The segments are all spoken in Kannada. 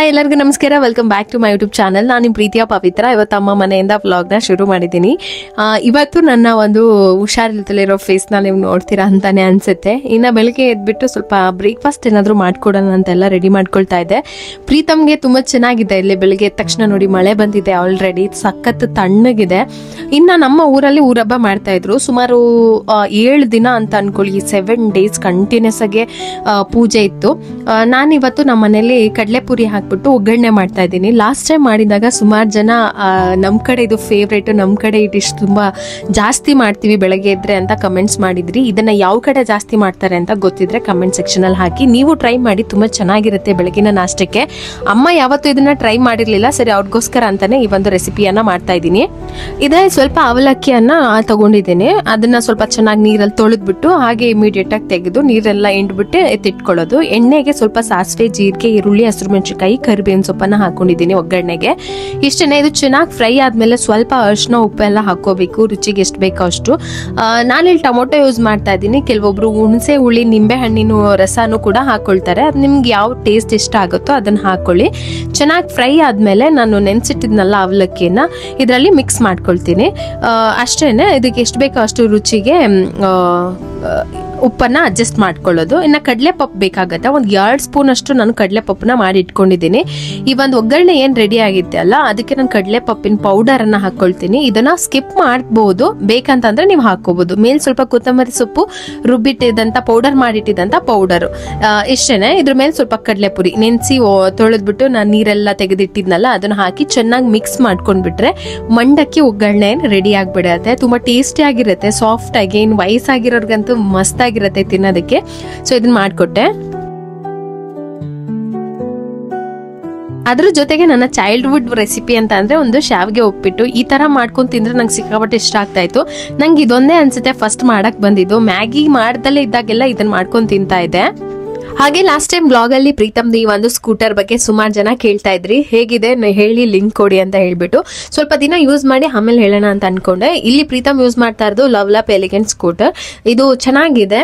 ಹಾಯ್ ಎಲ್ಲರಿಗೂ ನಮಸ್ಕಾರ, welcome back to my YouTube channel. ನಾನು ನಿಮ್ಮ ಪ್ರೀತಿಯ ಪವಿತ್ರ. ಇವತ್ತು ಅಮ್ಮ ಮನೆಯಿಂದ ವ್ಲಾಗ್ನ ಶುರು ಮಾಡಿದ್ದೀನಿ. ಇವತ್ತು ನನ್ನ ಒಂದು ಹುಷಾರಿಲ್ದಲ್ಲಿರೋ ಫೇಸ್ನ ನೀವು ನೋಡ್ತೀರಾ ಅಂತಾನೆ ಅನ್ಸುತ್ತೆ. ಇನ್ನು ಬೆಳಗ್ಗೆ ಎದ್ಬಿಟ್ಟು ಸ್ವಲ್ಪ ಬ್ರೇಕ್ಫಾಸ್ಟ್ ಏನಾದರೂ ಮಾಡ್ಕೊಡೋಣ ಅಂತೆಲ್ಲ ರೆಡಿ ಮಾಡ್ಕೊಳ್ತಾ ಇದ್ದೆ. ಪ್ರೀತಮ್ಗೆ ತುಂಬ ಚೆನ್ನಾಗಿದೆ. ಇಲ್ಲಿ ಬೆಳಗ್ಗೆ ಎದ್ದ ತಕ್ಷಣ ನೋಡಿ ಮಳೆ ಬಂದಿದೆ, ಆಲ್ರೆಡಿ ಸಖತ್ ತಣ್ಣಗಿದೆ. ಇನ್ನು ನಮ್ಮ ಊರಲ್ಲಿ ಊರಬ್ಬ ಮಾಡ್ತಾ ಇದ್ರು. ಸುಮಾರು 7 ದಿನ ಅಂತ ಅನ್ಕೊಳ್ಳಿ, 7 ಡೇಸ್ ಕಂಟಿನ್ಯೂಸ್ ಆಗಿ ಪೂಜೆ ಇತ್ತು. ನಾನಿವತ್ತು ನಮ್ಮ ಮನೇಲಿ ಕಡಲೆಪುರಿ ಹಾಕ್ಬಿಟ್ಟು ಒಗ್ಗರಣೆ ಮಾಡ್ತಾ ಇದ್ದೀನಿ. ಲಾಸ್ಟ್ ಟೈಮ್ ಮಾಡಿದಾಗ ಸುಮಾರು ಜನ ನಮ್ಮ ಕಡೆ ಇದು ಫೇವ್ರೇಟ್, ನಮ್ಮ ಕಡೆ ಈ ಡಿಶ್ ತುಂಬಾ ಜಾಸ್ತಿ ಮಾಡ್ತೀವಿ ಬೆಳಗ್ಗೆ ಇದ್ರೆ ಅಂತ ಕಮೆಂಟ್ಸ್ ಮಾಡಿದ್ರಿ. ಇದನ್ನ ಯಾವ ಕಡೆ ಜಾಸ್ತಿ ಮಾಡ್ತಾರೆ ಅಂತ ಗೊತ್ತಿದ್ರೆ ಕಮೆಂಟ್ ಸೆಕ್ಷನ್ ಅಲ್ಲಿ ಹಾಕಿ. ನೀವು ಟ್ರೈ ಮಾಡಿ, ತುಂಬಾ ಚೆನ್ನಾಗಿರುತ್ತೆ ಬೆಳಗಿನ ನಾಷ್ಟಕ್ಕೆ. ಅಮ್ಮ ಯಾವತ್ತೂ ಇದನ್ನ ಟ್ರೈ ಮಾಡಿರ್ಲಿಲ್ಲ, ಸರಿ ಅವ್ರಿಗೋಸ್ಕರ ಅಂತಾನೆ ಈ ಒಂದು ರೆಸಿಪಿಯನ್ನ ಮಾಡ್ತಾ ಇದ್ದೀನಿ. ಇದೇ ಸ್ವಲ್ಪ ಅವಲಕ್ಕಿಯನ್ನ ತಗೊಂಡಿದ್ದೀನಿ. ಅದನ್ನ ಸ್ವಲ್ಪ ಚೆನ್ನಾಗಿ ನೀರಲ್ಲಿ ತೊಳೆದ್ಬಿಟ್ಟು ಹಾಗೆ ಇಮಿಡಿಯೇಟ್ ಆಗಿ ತೆಗೆದು ನೀರೆಲ್ಲ ಎಂಡ್ಬಿಟ್ಟು ಎತ್ತಿಟ್ಕೊಳ್ಳೋದು. ಎಣ್ಣೆಗೆ ಸ್ವಲ್ಪ ಸಾಸಿವೆ, ಜೀರಿಗೆ, ಈರುಳ್ಳಿ, ಹಸಿರು ಮೆಣಸಿನಕಾಯಿ, ಕರಿಬೇವಿನ ಸೊಪ್ಪನ್ನ ಹಾಕೊಂಡಿದ್ದೀನಿ ಒಗ್ಗರಣೆಗೆ. ಇಷ್ಟೇನೆ. ಇದು ಚೆನ್ನಾಗಿ ಫ್ರೈ ಆದ್ಮೇಲೆ ಸ್ವಲ್ಪ ಅರಿಶಿನ, ಉಪ್ಪೆಲ್ಲ ಹಾಕೋಬೇಕು, ರುಚಿಗೆ ಎಷ್ಟು ಬೇಕೋ ಅಷ್ಟು. ನಾನಿಲ್ಲಿ ಟೊಮೊಟೊ ಯೂಸ್ ಮಾಡ್ತಾ ಇದ್ದೀನಿ. ಕೆಲವೊಬ್ರು ಹುಣಸೆ ಹುಳಿ, ನಿಂಬೆ ಹಣ್ಣಿನ ರಸನೂ ಕೂಡ ಹಾಕೊಳ್ತಾರೆ. ಅದು ನಿಮ್ಗೆ ಯಾವ ಟೇಸ್ಟ್ ಇಷ್ಟ ಆಗುತ್ತೋ ಅದನ್ನ ಹಾಕೊಳ್ಳಿ. ಚೆನ್ನಾಗಿ ಫ್ರೈ ಆದ್ಮೇಲೆ ನಾನು ನೆನ್ಸಿಟ್ಟಿದ್ನಲ್ಲ ಅವಲಕ್ಕಿಯನ್ನ ಇದರಲ್ಲಿ ಮಿಕ್ಸ್ ಮಾಡ್ಕೊಳ್ತೀನಿ. ಅಷ್ಟೇನೆ. ಇದಕ್ಕೆ ಎಷ್ಟು ಬೇಕೋ ಅಷ್ಟು ರುಚಿಗೆ ಉಪ್ಪನ್ನ ಅಡ್ಜಸ್ಟ್ ಮಾಡ್ಕೊಳ್ಳೋದು. ಇನ್ನು ಕಡಲೆಪಪ್ಪು ಬೇಕಾಗತ್ತೆ. ಒಂದು 2 ಸ್ಪೂನ್ ಅಷ್ಟು ನಾನು ಕಡಲೆಪಪ್ಪನ್ನ ಮಾಡಿ ಇಟ್ಕೊಂಡಿದ್ದೀನಿ. ಈ ಒಂದು ಒಗ್ಗರಣೆ ಏನ್ ರೆಡಿ ಆಗಿತ್ತೆ ಅಲ್ಲ, ಅದಕ್ಕೆ ನಾನು ಕಡಲೆಪಪ್ಪಿನ ಪೌಡರ್ ಅನ್ನ ಹಾಕೊಳ್ತೀನಿ. ಇದನ್ನ ಸ್ಕಿಪ್ ಮಾಡಬಹುದು, ಬೇಕಂತಂದ್ರೆ ನೀವು ಹಾಕೋಬಹುದು. ಮೇಲ್ ಸ್ವಲ್ಪ ಕೊತ್ತಂಬರಿ ಸೊಪ್ಪು, ರುಬ್ಬಿಟ್ಟಿದಂತ ಪೌಡರ್ ಮಾಡಿಟ್ಟಿದಂತ ಪೌಡರ್, ಇಷ್ಟೇನೆ. ಇದ್ರ ಮೇಲೆ ಸ್ವಲ್ಪ ಕಡಲೆಪುರಿ ನೆನೆಸಿ ತೊಳೆದ್ಬಿಟ್ಟು ನಾನು ನೀರೆಲ್ಲ ತೆಗೆದಿಟ್ಟಿದ್ನಲ್ಲ ಅದನ್ನ ಹಾಕಿ ಚೆನ್ನಾಗಿ ಮಿಕ್ಸ್ ಮಾಡ್ಕೊಂಡ್ಬಿಟ್ರೆ ಮಂಡಕ್ಕಿ ಒಗ್ಗರಣೆ ರೆಡಿ ಆಗ್ಬಿಡತ್ತೆ. ತುಂಬಾ ಟೇಸ್ಟಿ ಆಗಿರುತ್ತೆ, ಸಾಫ್ಟ್ ಆಗಿ. ಇನ್ ವಯಸ್ಸಾಗಿರೋರ್ಗಂತೂ ಮಸ್ತ್ ಆಗಿರುತ್ತೆ ತಿನ್ನೋದಕ್ಕೆ. ಸೊ ಇದನ್ನ ಮಾಡ್ಕೊಟ್ಟೆ. ಅದ್ರ ಜೊತೆಗೆ ನನ್ನ ಚೈಲ್ಡ್ಹುಡ್ ರೆಸಿಪಿ ಅಂತ ಅಂದ್ರೆ ಒಂದು ಶಾವಿಗೆ ಉಪ್ಪಿಟ್ಟು. ಈ ತರ ಮಾಡ್ಕೊಂಡ್ ತಿಂದ್ರೆ ನಂಗೆ ಸಿಕ್ಕಾಪಟ್ಟೆ ಇಷ್ಟ ಆಗ್ತಾ ಇತ್ತು. ನಂಗೆ ಇದೊಂದೇ ಅನ್ಸುತ್ತೆ ಫಸ್ಟ್ ಮಾಡಕ್ ಬಂದಿದ್ದು. ಮ್ಯಾಗಿ ಮಾಡ್ದಲ್ಲೇ ಇದ್ದಾಗೆಲ್ಲ ಇದನ್ನ ಮಾಡ್ಕೊಂಡ್ ತಿಂತಾ ಇದ್ದೆ. ಹಾಗೆ ಲಾಸ್ಟ್ ಟೈಮ್ ಬ್ಲಾಗ್ ಅಲ್ಲಿ ಪ್ರೀತಮ್ದು ಈ ಒಂದು ಸ್ಕೂಟರ್ ಬಗ್ಗೆ ಸುಮಾರು ಜನ ಕೇಳ್ತಾ ಇದ್ರಿ, ಹೇಗಿದೆ ಹೇಳಿ, ಲಿಂಕ್ ಕೊಡಿ ಅಂತ ಹೇಳ್ಬಿಟ್ಟು. ಸ್ವಲ್ಪ ದಿನ ಯೂಸ್ ಮಾಡಿ ಆಮೇಲೆ ಹೇಳೋಣ ಅಂತ ಅನ್ಕೊಂಡೆ. ಇಲ್ಲಿ ಪ್ರೀತಮ್ ಯೂಸ್ ಮಾಡ್ತಾ ಇರೋದು ಲವ್ಲಾಪ್ ಎಲಿಗೆಂಟ್ ಸ್ಕೂಟರ್. ಇದು ಚೆನ್ನಾಗಿದೆ,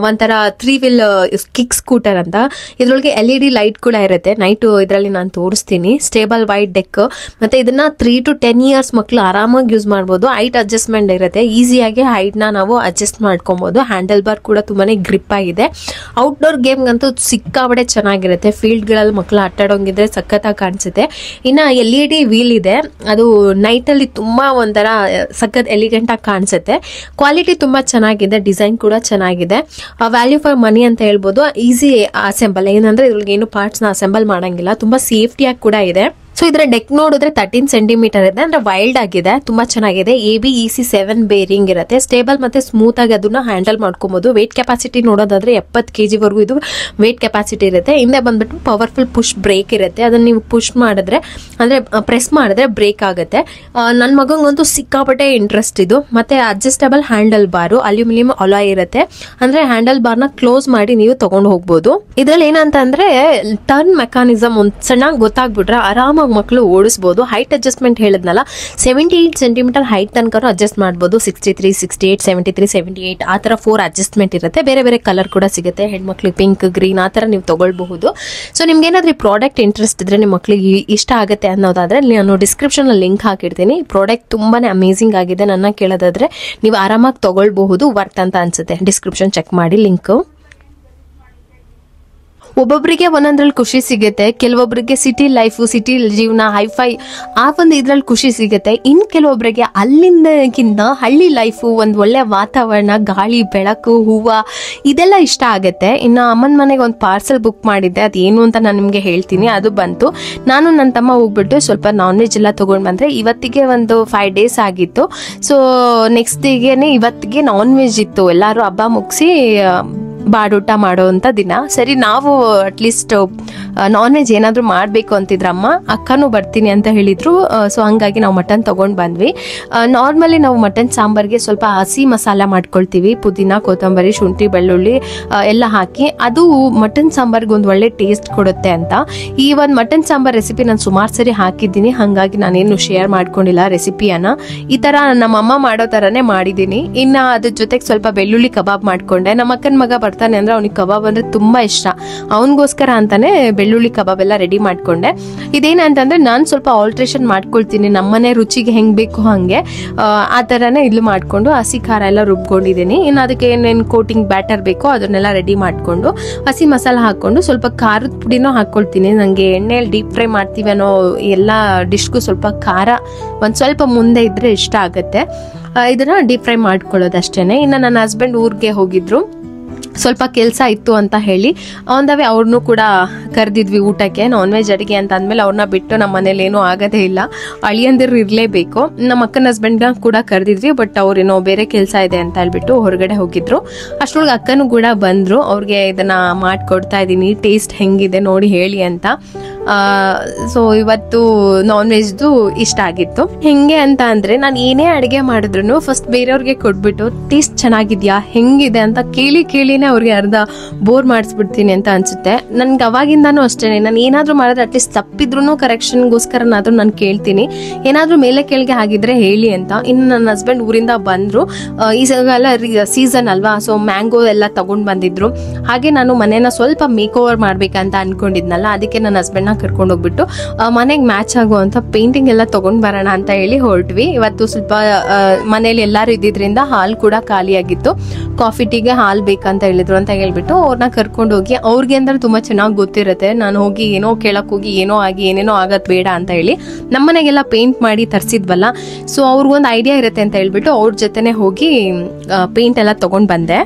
ಒಂಥರ 3 ವೀಲ್ ಕಿಕ್ ಸ್ಕೂಟರ್ ಅಂತ. ಇದ್ರೊಳಗೆ LED ಲೈಟ್ ಕೂಡ ಇರುತ್ತೆ. ನೈಟ್ ಇದರಲ್ಲಿ ನಾನು ತೋರಿಸ್ತೀನಿ. ಸ್ಟೇಬಲ್ ವೈಡ್ ಡೆಕ್, ಮತ್ತೆ ಇದನ್ನ 3 to 10 ಇಯರ್ಸ್ ಮಕ್ಕಳು ಆರಾಮಾಗಿ ಯೂಸ್ ಮಾಡಬಹುದು. ಹೈಟ್ ಅಡ್ಜಸ್ಟ್ಮೆಂಟ್ ಇರುತ್ತೆ, ಈಸಿಯಾಗಿ ಹೈಟ್ ನ ನಾವು ಅಡ್ಜಸ್ಟ್ ಮಾಡ್ಕೊಬಹುದು. ಹ್ಯಾಂಡಲ್ ಬಾರ್ ಕೂಡ ತುಂಬಾನೇ ಗ್ರಿಪ್ ಆಗಿದೆ. ಔಟ್ಡೋರ್ ಗೇಮ್ ಅಂತೂ ಸಿಕ್ಕಾಬಡೆ ಚೆನ್ನಾಗಿರುತ್ತೆ. ಫೀಲ್ಡ್ ಗಳಲ್ಲಿ ಮಕ್ಕಳು ಆಟಾಡೋಂಗಿದ್ರೆ ಸಖತ್ತಾಗಿ ಕಾಣಿಸುತ್ತೆ. ಇನ್ನ LED ವೀಲ್ ಇದೆ, ಅದು ನೈಟ್ ಅಲ್ಲಿ ತುಂಬಾ ಒಂಥರ ಸಖತ್ ಎಲಿಗೆಂಟ್ ಆಗಿ ಕಾಣಿಸುತ್ತೆ. ಕ್ವಾಲಿಟಿ ತುಂಬಾ ಚೆನ್ನಾಗಿದೆ, ಡಿಸೈನ್ ಕೂಡ ಚೆನ್ನಾಗಿದೆ. ವ್ಯಾಲ್ಯೂ ಫಾರ್ ಮನಿ ಅಂತ ಹೇಳ್ಬೋದು. ಈಸಿ ಅಸೆಂಬಲ್, ಏನಂದ್ರೆ ಇದ್ರೊಳಗೆ ಏನು ಪಾರ್ಟ್ಸ್ ನ ಅಸೆಂಬಲ್ ಮಾಡಂಗಿಲ್ಲ. ತುಂಬಾ ಸೇಫ್ಟಿಯಾಗಿ ಕೂಡ ಇದೆ. ಸೊ ಇದರ ಡೆಕ್ ನೋಡಿದ್ರೆ 13 ಸೆಂಟಿಮೀಟರ್ ಇದೆ, ಅಂದ್ರೆ ವೈಲ್ಡ್ ಆಗಿದೆ, ತುಂಬಾ ಚೆನ್ನಾಗಿದೆ. ABEC 7 ಬೇರಿಂಗ್ ಇರುತ್ತೆ. ಸ್ಟೇಬಲ್ ಮತ್ತೆ ಸ್ಮೂತ್ ಆಗಿ ಅದನ್ನ ಹ್ಯಾಂಡಲ್ ಮಾಡ್ಕೊಬಹುದು. ವೇಟ್ ಕೆಪಾಸಿಟಿ ನೋಡೋದಾದ್ರೆ 70 kg ವರೆಗೂ ಇದು ವೇಟ್ ಕೆಪಾಸಿಟಿ ಇರುತ್ತೆ. ಹಿಂದೆ ಬಂದ್ಬಿಟ್ಟು ಪವರ್ಫುಲ್ ಪುಷ್ ಬ್ರೇಕ್ ಇರುತ್ತೆ. ಅದನ್ನ ನೀವು ಪುಷ್ ಮಾಡಿದ್ರೆ ಅಂದ್ರೆ ಪ್ರೆಸ್ ಮಾಡಿದ್ರೆ ಬ್ರೇಕ್ ಆಗುತ್ತೆ. ನನ್ನ ಮಗಂಗಂತೂ ಸಿಕ್ಕಾಪಟ್ಟೆ ಇಂಟ್ರೆಸ್ಟ್ ಇದು. ಮತ್ತೆ ಅಡ್ಜಸ್ಟಬಲ್ ಹ್ಯಾಂಡಲ್ ಬಾರು, ಅಲ್ಯೂಮಿನಿಯಂ ಅಲಾಯ್ ಇರುತ್ತೆ. ಅಂದ್ರೆ ಹ್ಯಾಂಡಲ್ ಬಾರ್ ನ ಕ್ಲೋಸ್ ಮಾಡಿ ನೀವು ತಗೊಂಡು ಹೋಗ್ಬೋದು. ಇದ್ರಲ್ಲಿ ಏನಂತ ಅಂದ್ರೆ ಟರ್ನ್ ಮೆಕಾನಿಸಮ್ ಒಂದ್ ಸಣ್ಣ ಗೊತ್ತಾಗ್ಬಿಟ್ರೆ ಆರಾಮ ಮಕ್ಕಳು ಓಡಿಸಬಹುದು. ಹೈಟ್ ಅಡ್ಜಸ್ಟ್ಮೆಂಟ್ ಹೇಳಿದ್ನಲ್ಲ, 78 ಸೆಂಟಿಮೀಟರ್ ಹೈಟ್ ತನಕ ಅಡ್ಜಸ್ಟ್ ಮಾಡಬಹುದು. 63, 68, 73, 78 ಆ ತರ 4 ಅಡ್ಜಸ್ಟ್ಮೆಂಟ್ ಇರುತ್ತೆ. ಬೇರೆ ಬೇರೆ ಕಲರ್ ಕೂಡ ಸಿಗುತ್ತೆ. ಹೆಣ್ಮಕ್ಳಿಗೆ ಪಿಂಕ್, ಗ್ರೀನ್ ಆ ತರ ನೀವು ತಗೊಳ್ಬಹುದು. ಸೊ ನಿಮ್ಗೆ ಏನಾದ್ರೂ ಪ್ರಾಡಕ್ಟ್ ಇಂಟ್ರೆಸ್ಟ್ ಇದ್ರೆ, ನಿಮ್ಮ ಮಕ್ಕಳಿಗೆ ಇಷ್ಟ ಆಗುತ್ತೆ ಅನ್ನೋದಾದ್ರೆ ನಾನು ಡಿಸ್ಕ್ರಿಪ್ಷನ್ ಅಲ್ಲಿ ಲಿಂಕ್ ಹಾಕಿರ್ತೀನಿ. ಪ್ರಾಡಕ್ಟ್ ತುಂಬಾನೇ ಅಮೇಸಿಂಗ್ ಆಗಿದೆ. ನನ್ನ ಕೇಳೋದಾದ್ರೆ ನೀವು ಆರಾಮಾಗಿ ತಗೊಳ್ಬಹುದು. ವರ್ತ್ ಅಂತ ಅನ್ಸುತ್ತೆ. ಡಿಸ್ಕ್ರಿಪ್ಷನ್ ಚೆಕ್ ಮಾಡಿ ಲಿಂಕ್. ಒಬ್ಬೊಬ್ಬರಿಗೆ ಒಂದೊಂದ್ರಲ್ಲಿ ಖುಷಿ ಸಿಗುತ್ತೆ. ಕೆಲವೊಬ್ಬರಿಗೆ ಸಿಟಿ ಲೈಫ್, ಸಿಟಿ ಜೀವನ, ಹೈಫೈ ಆ ಒಂದು ಇದ್ರಲ್ಲಿ ಖುಷಿ ಸಿಗುತ್ತೆ. ಇನ್ನು ಕೆಲವೊಬ್ಬರಿಗೆ ಅಲ್ಲಿಂದಕ್ಕಿಂತ ಹಳ್ಳಿ ಲೈಫು, ಒಂದು ಒಳ್ಳೆ ವಾತಾವರಣ, ಗಾಳಿ, ಬೆಳಕು, ಹೂವು ಇದೆಲ್ಲ ಇಷ್ಟ ಆಗುತ್ತೆ. ಇನ್ನು ಅಮ್ಮನ ಮನೆಗೆ ಒಂದು ಪಾರ್ಸಲ್ ಬುಕ್ ಮಾಡಿದ್ದೆ, ಅದೇನು ಅಂತ ನಾನು ನಿಮಗೆ ಹೇಳ್ತೀನಿ. ಅದು ಬಂತು. ನಾನು ನನ್ನ ತಮ್ಮ ಹೋಗ್ಬಿಟ್ಟು ಸ್ವಲ್ಪ ನಾನ್ ವೆಜ್ ಎಲ್ಲ ತಗೊಂಡ್ ಬಂದ್ರೆ, ಇವತ್ತಿಗೆ ಒಂದು 5 ಡೇಸ್ ಆಗಿತ್ತು. ಸೊ ನೆಕ್ಸ್ಟ್ ಡೇಗೆನೆ ಇವತ್ತಿಗೆ ನಾನ್ ವೆಜ್ ಇತ್ತು. ಎಲ್ಲರೂ ಹಬ್ಬ ಮುಗಿಸಿ ಬಾಡೂಟ ಮಾಡೋಂಥ ದಿನ. ಸರಿ, ನಾವು ಅಟ್ಲೀಸ್ಟ್ ನಾನ್ ವೆಜ್ ಏನಾದರೂ ಮಾಡಬೇಕು ಅಂತಿದ್ರಮ್ಮ. ಅಕ್ಕನೂ ಬರ್ತೀನಿ ಅಂತ ಹೇಳಿದ್ರು. ಸೊ ಹಂಗಾಗಿ ನಾವು ಮಟನ್ ತಗೊಂಡು ಬಂದ್ವಿ. ನಾರ್ಮಲಿ ನಾವು ಮಟನ್ ಸಾಂಬಾರ್ಗೆ ಸ್ವಲ್ಪ ಹಸಿ ಮಸಾಲ ಮಾಡ್ಕೊಳ್ತೀವಿ. ಪುದೀನ, ಕೊತ್ತಂಬರಿ, ಶುಂಠಿ, ಬೆಳ್ಳುಳ್ಳಿ ಎಲ್ಲ ಹಾಕಿ. ಅದು ಮಟನ್ ಸಾಂಬಾರ್ಗೆ ಒಂದು ಒಳ್ಳೆ ಟೇಸ್ಟ್ ಕೊಡುತ್ತೆ ಅಂತ. ಈ ಒಂದು ಮಟನ್ ಸಾಂಬಾರ್ ರೆಸಿಪಿ ನಾನು ಸುಮಾರು ಸರಿ ಹಾಕಿದ್ದೀನಿ, ಹಾಗಾಗಿ ನಾನೇನು ಶೇರ್ ಮಾಡ್ಕೊಂಡಿಲ್ಲ ರೆಸಿಪಿಯನ್ನ. ಈ ತರ ನಮ್ಮಮ್ಮ ಮಾಡೋ ತರನೇ ಮಾಡಿದ್ದೀನಿ. ಇನ್ನು ಅದ್ರ ಜೊತೆಗೆ ಸ್ವಲ್ಪ ಬೆಳ್ಳುಳ್ಳಿ ಕಬಾಬ್ ಮಾಡ್ಕೊಂಡೆ. ನಮ್ಮ ಅಕ್ಕನ ಮಗ ಬರ್ತಾನೆ ಅಂದರೆ ಅವ್ನಿಗೆ ಕಬಾಬ್ ಅಂದರೆ ತುಂಬ ಇಷ್ಟ. ಅವನಿಗೋಸ್ಕರ ಅಂತಾನೆ ಬೆಳ್ಳುಳ್ಳಿ ಕಬಾಬ್ ಎಲ್ಲ ರೆಡಿ ಮಾಡಿಕೊಂಡೆ. ಇದೇನಂತಂದರೆ ನಾನು ಸ್ವಲ್ಪ ಆಲ್ಟ್ರೇಷನ್ ಮಾಡ್ಕೊಳ್ತೀನಿ, ನಮ್ಮನೆ ರುಚಿಗೆ ಹೆಂಗೆ ಬೇಕು ಹಾಗೆ ಆ ಥರನೇ ಇಲ್ಲಿ ಮಾಡಿಕೊಂಡು ಹಸಿ ಖಾರ ಎಲ್ಲ ರುಬ್ಕೊಂಡಿದ್ದೀನಿ. ಇನ್ನು ಅದಕ್ಕೆ ಏನೇನು ಕೋಟಿಂಗ್ ಬ್ಯಾಟರ್ ಬೇಕೋ ಅದನ್ನೆಲ್ಲ ರೆಡಿ ಮಾಡಿಕೊಂಡು ಹಸಿ ಮಸಾಲ ಹಾಕ್ಕೊಂಡು ಸ್ವಲ್ಪ ಖಾರದ ಪುಡಿನೂ ಹಾಕ್ಕೊಳ್ತೀನಿ. ನನಗೆ ಎಣ್ಣೆಯಲ್ಲಿ ಡೀಪ್ ಫ್ರೈ ಮಾಡ್ತೀವಿ ಅನ್ನೋ ಎಲ್ಲ ಡಿಶ್ಗೂ ಸ್ವಲ್ಪ ಖಾರ ಒಂದು ಸ್ವಲ್ಪ ಮುಂದೆ ಇದ್ದರೆ ಇಷ್ಟ ಆಗುತ್ತೆ. ಇದನ್ನು ಡೀಪ್ ಫ್ರೈ ಮಾಡ್ಕೊಳ್ಳೋದು ಅಷ್ಟೇ. ಇನ್ನು ನನ್ನ ಹಸ್ಬೆಂಡ್ ಊರಿಗೆ ಹೋಗಿದ್ರು, ಸ್ವಲ್ಪ ಕೆಲಸ ಇತ್ತು ಅಂತ ಹೇಳಿ ಒಂದವೇ ಅವ್ರನ್ನೂ ಕೂಡ ಕರೆದಿದ್ವಿ ಊಟಕ್ಕೆ. ನಾನ್ ವೆಜ್ ಅಡುಗೆ ಅಂತ ಅಂದಮೇಲೆ ಅವ್ರನ್ನ ಬಿಟ್ಟು ನಮ್ಮ ಮನೇಲಿ ಏನೂ ಆಗೋದೇ ಇಲ್ಲ, ಅಳಿಯಂದಿರು ಇರಲೇಬೇಕು. ನಮ್ಮ ಅಕ್ಕನ ಹಸ್ಬೆಂಡ್ನ ಕೂಡ ಕರೆದಿದ್ವಿ, ಬಟ್ ಅವ್ರೇನೋ ಬೇರೆ ಕೆಲಸ ಇದೆ ಅಂತ ಹೇಳ್ಬಿಟ್ಟು ಹೊರಗಡೆ ಹೋಗಿದ್ರು. ಅಷ್ಟರೊಳಗೆ ಅಕ್ಕನೂ ಕೂಡ ಬಂದರು. ಅವ್ರಿಗೆ ಇದನ್ನು ಮಾಡಿಕೊಡ್ತಾ ಇದ್ದೀನಿ, ಟೇಸ್ಟ್ ಹೆಂಗಿದೆ ನೋಡಿ ಹೇಳಿ ಅಂತ. ಸೊ ಇವತ್ತು ನಾನ್ ವೆಜ್ದು ಇಷ್ಟ ಆಗಿತ್ತು. ಹೆಂಗೆ ಅಂತ ಅಂದರೆ ನಾನು ಏನೇ ಅಡುಗೆ ಮಾಡಿದ್ರು ಫಸ್ಟ್ ಬೇರೆಯವ್ರಿಗೆ ಕೊಟ್ಬಿಟ್ಟು ಟೇಸ್ಟ್ ಚೆನ್ನಾಗಿದೆಯಾ ಹೆಂಗಿದೆ ಅಂತ ಕೇಳಿನೇ ಅವ್ರಿಗೆ ಅರ್ಧ ಬೋರ್ ಮಾಡಿಸ್ಬಿಡ್ತೀನಿ ಅಂತ ಅನ್ಸುತ್ತೆ. ನನ್ಗೆ ಅವಾಗಿಂದಾನು ಅಷ್ಟೇ, ನಾನು ಏನಾದರೂ ಮಾಡಿದ್ರೆ ಅಟ್ಲೀಸ್ಟ್ ತಪ್ಪಿದ್ರೂ ಕರೆಕ್ಷನ್ಗೋಸ್ಕರನಾದ್ರೂ ನಾನು ಕೇಳ್ತೀನಿ, ಏನಾದರೂ ಮೇಲೆ ಕೆಳಗೆ ಆಗಿದ್ರೆ ಹೇಳಿ ಅಂತ. ಇನ್ನು ನನ್ನ ಹಸ್ಬೆಂಡ್ ಊರಿಂದ ಬಂದರು, ಈಗೆಲ್ಲ ಸೀಸನ್ ಅಲ್ವಾ, ಸೊ ಮ್ಯಾಂಗೋ ಎಲ್ಲ ತಗೊಂಡು ಬಂದಿದ್ರು. ಹಾಗೆ ನಾನು ಮನೇನ ಸ್ವಲ್ಪ ಮೇಕ್ ಓವರ್ ಮಾಡ್ಬೇಕಂತ ಅನ್ಕೊಂಡಿದ್ನಲ್ಲ, ಅದಕ್ಕೆ ನನ್ನ ಹಸ್ಬೆಂಡ್ನ ಕರ್ಕೊಂಡು ಹೋಗ್ಬಿಟ್ಟು ಮನೆಗೆ ಮ್ಯಾಚ್ ಆಗುವಂಥ ಪೇಂಟಿಂಗ್ ಎಲ್ಲ ತಗೊಂಡು ಬರೋಣ ಅಂತ ಹೇಳಿ ಹೊರಟ್ವಿ. ಇವತ್ತು ಸ್ವಲ್ಪ ಮನೇಲಿ ಎಲ್ಲರೂ ಇದ್ದಿದ್ರಿಂದ ಹಾಲು ಕೂಡ ಖಾಲಿಯಾಗಿತ್ತು. ಕಾಫಿ ಟೀಗೆ ಹಾಲು ಬೇಕಂತ ಹೇಳಿದ್ರು ಅಂತ ಹೇಳ್ಬಿಟ್ಟು ಅವ್ರನ್ನ ಕರ್ಕೊಂಡು ಹೋಗಿ, ಅವ್ರಿಗೆ ಅಂದ್ರೆ ತುಂಬ ಚೆನ್ನಾಗಿ ಗೊತ್ತಿರುತ್ತೆ, ನಾನು ಹೋಗಿ ಏನೋ ಕೇಳಕ್ ಹೋಗಿ ಏನೋ ಆಗಿ ಏನೇನೋ ಆಗದ್ ಬೇಡ ಅಂತ ಹೇಳಿ ನಮ್ಮನೆಗೆಲ್ಲ ಪೇಂಟ್ ಮಾಡಿ ತರಿಸಿದ್ವಲ್ಲ, ಸೊ ಅವ್ರಿಗೊಂದು ಐಡಿಯಾ ಇರುತ್ತೆ ಅಂತ ಹೇಳ್ಬಿಟ್ಟು ಅವ್ರ ಜೊತೆನೆ ಹೋಗಿ ಪೇಂಟ್ ಎಲ್ಲ ತಗೊಂಡ್ ಬಂದೆ.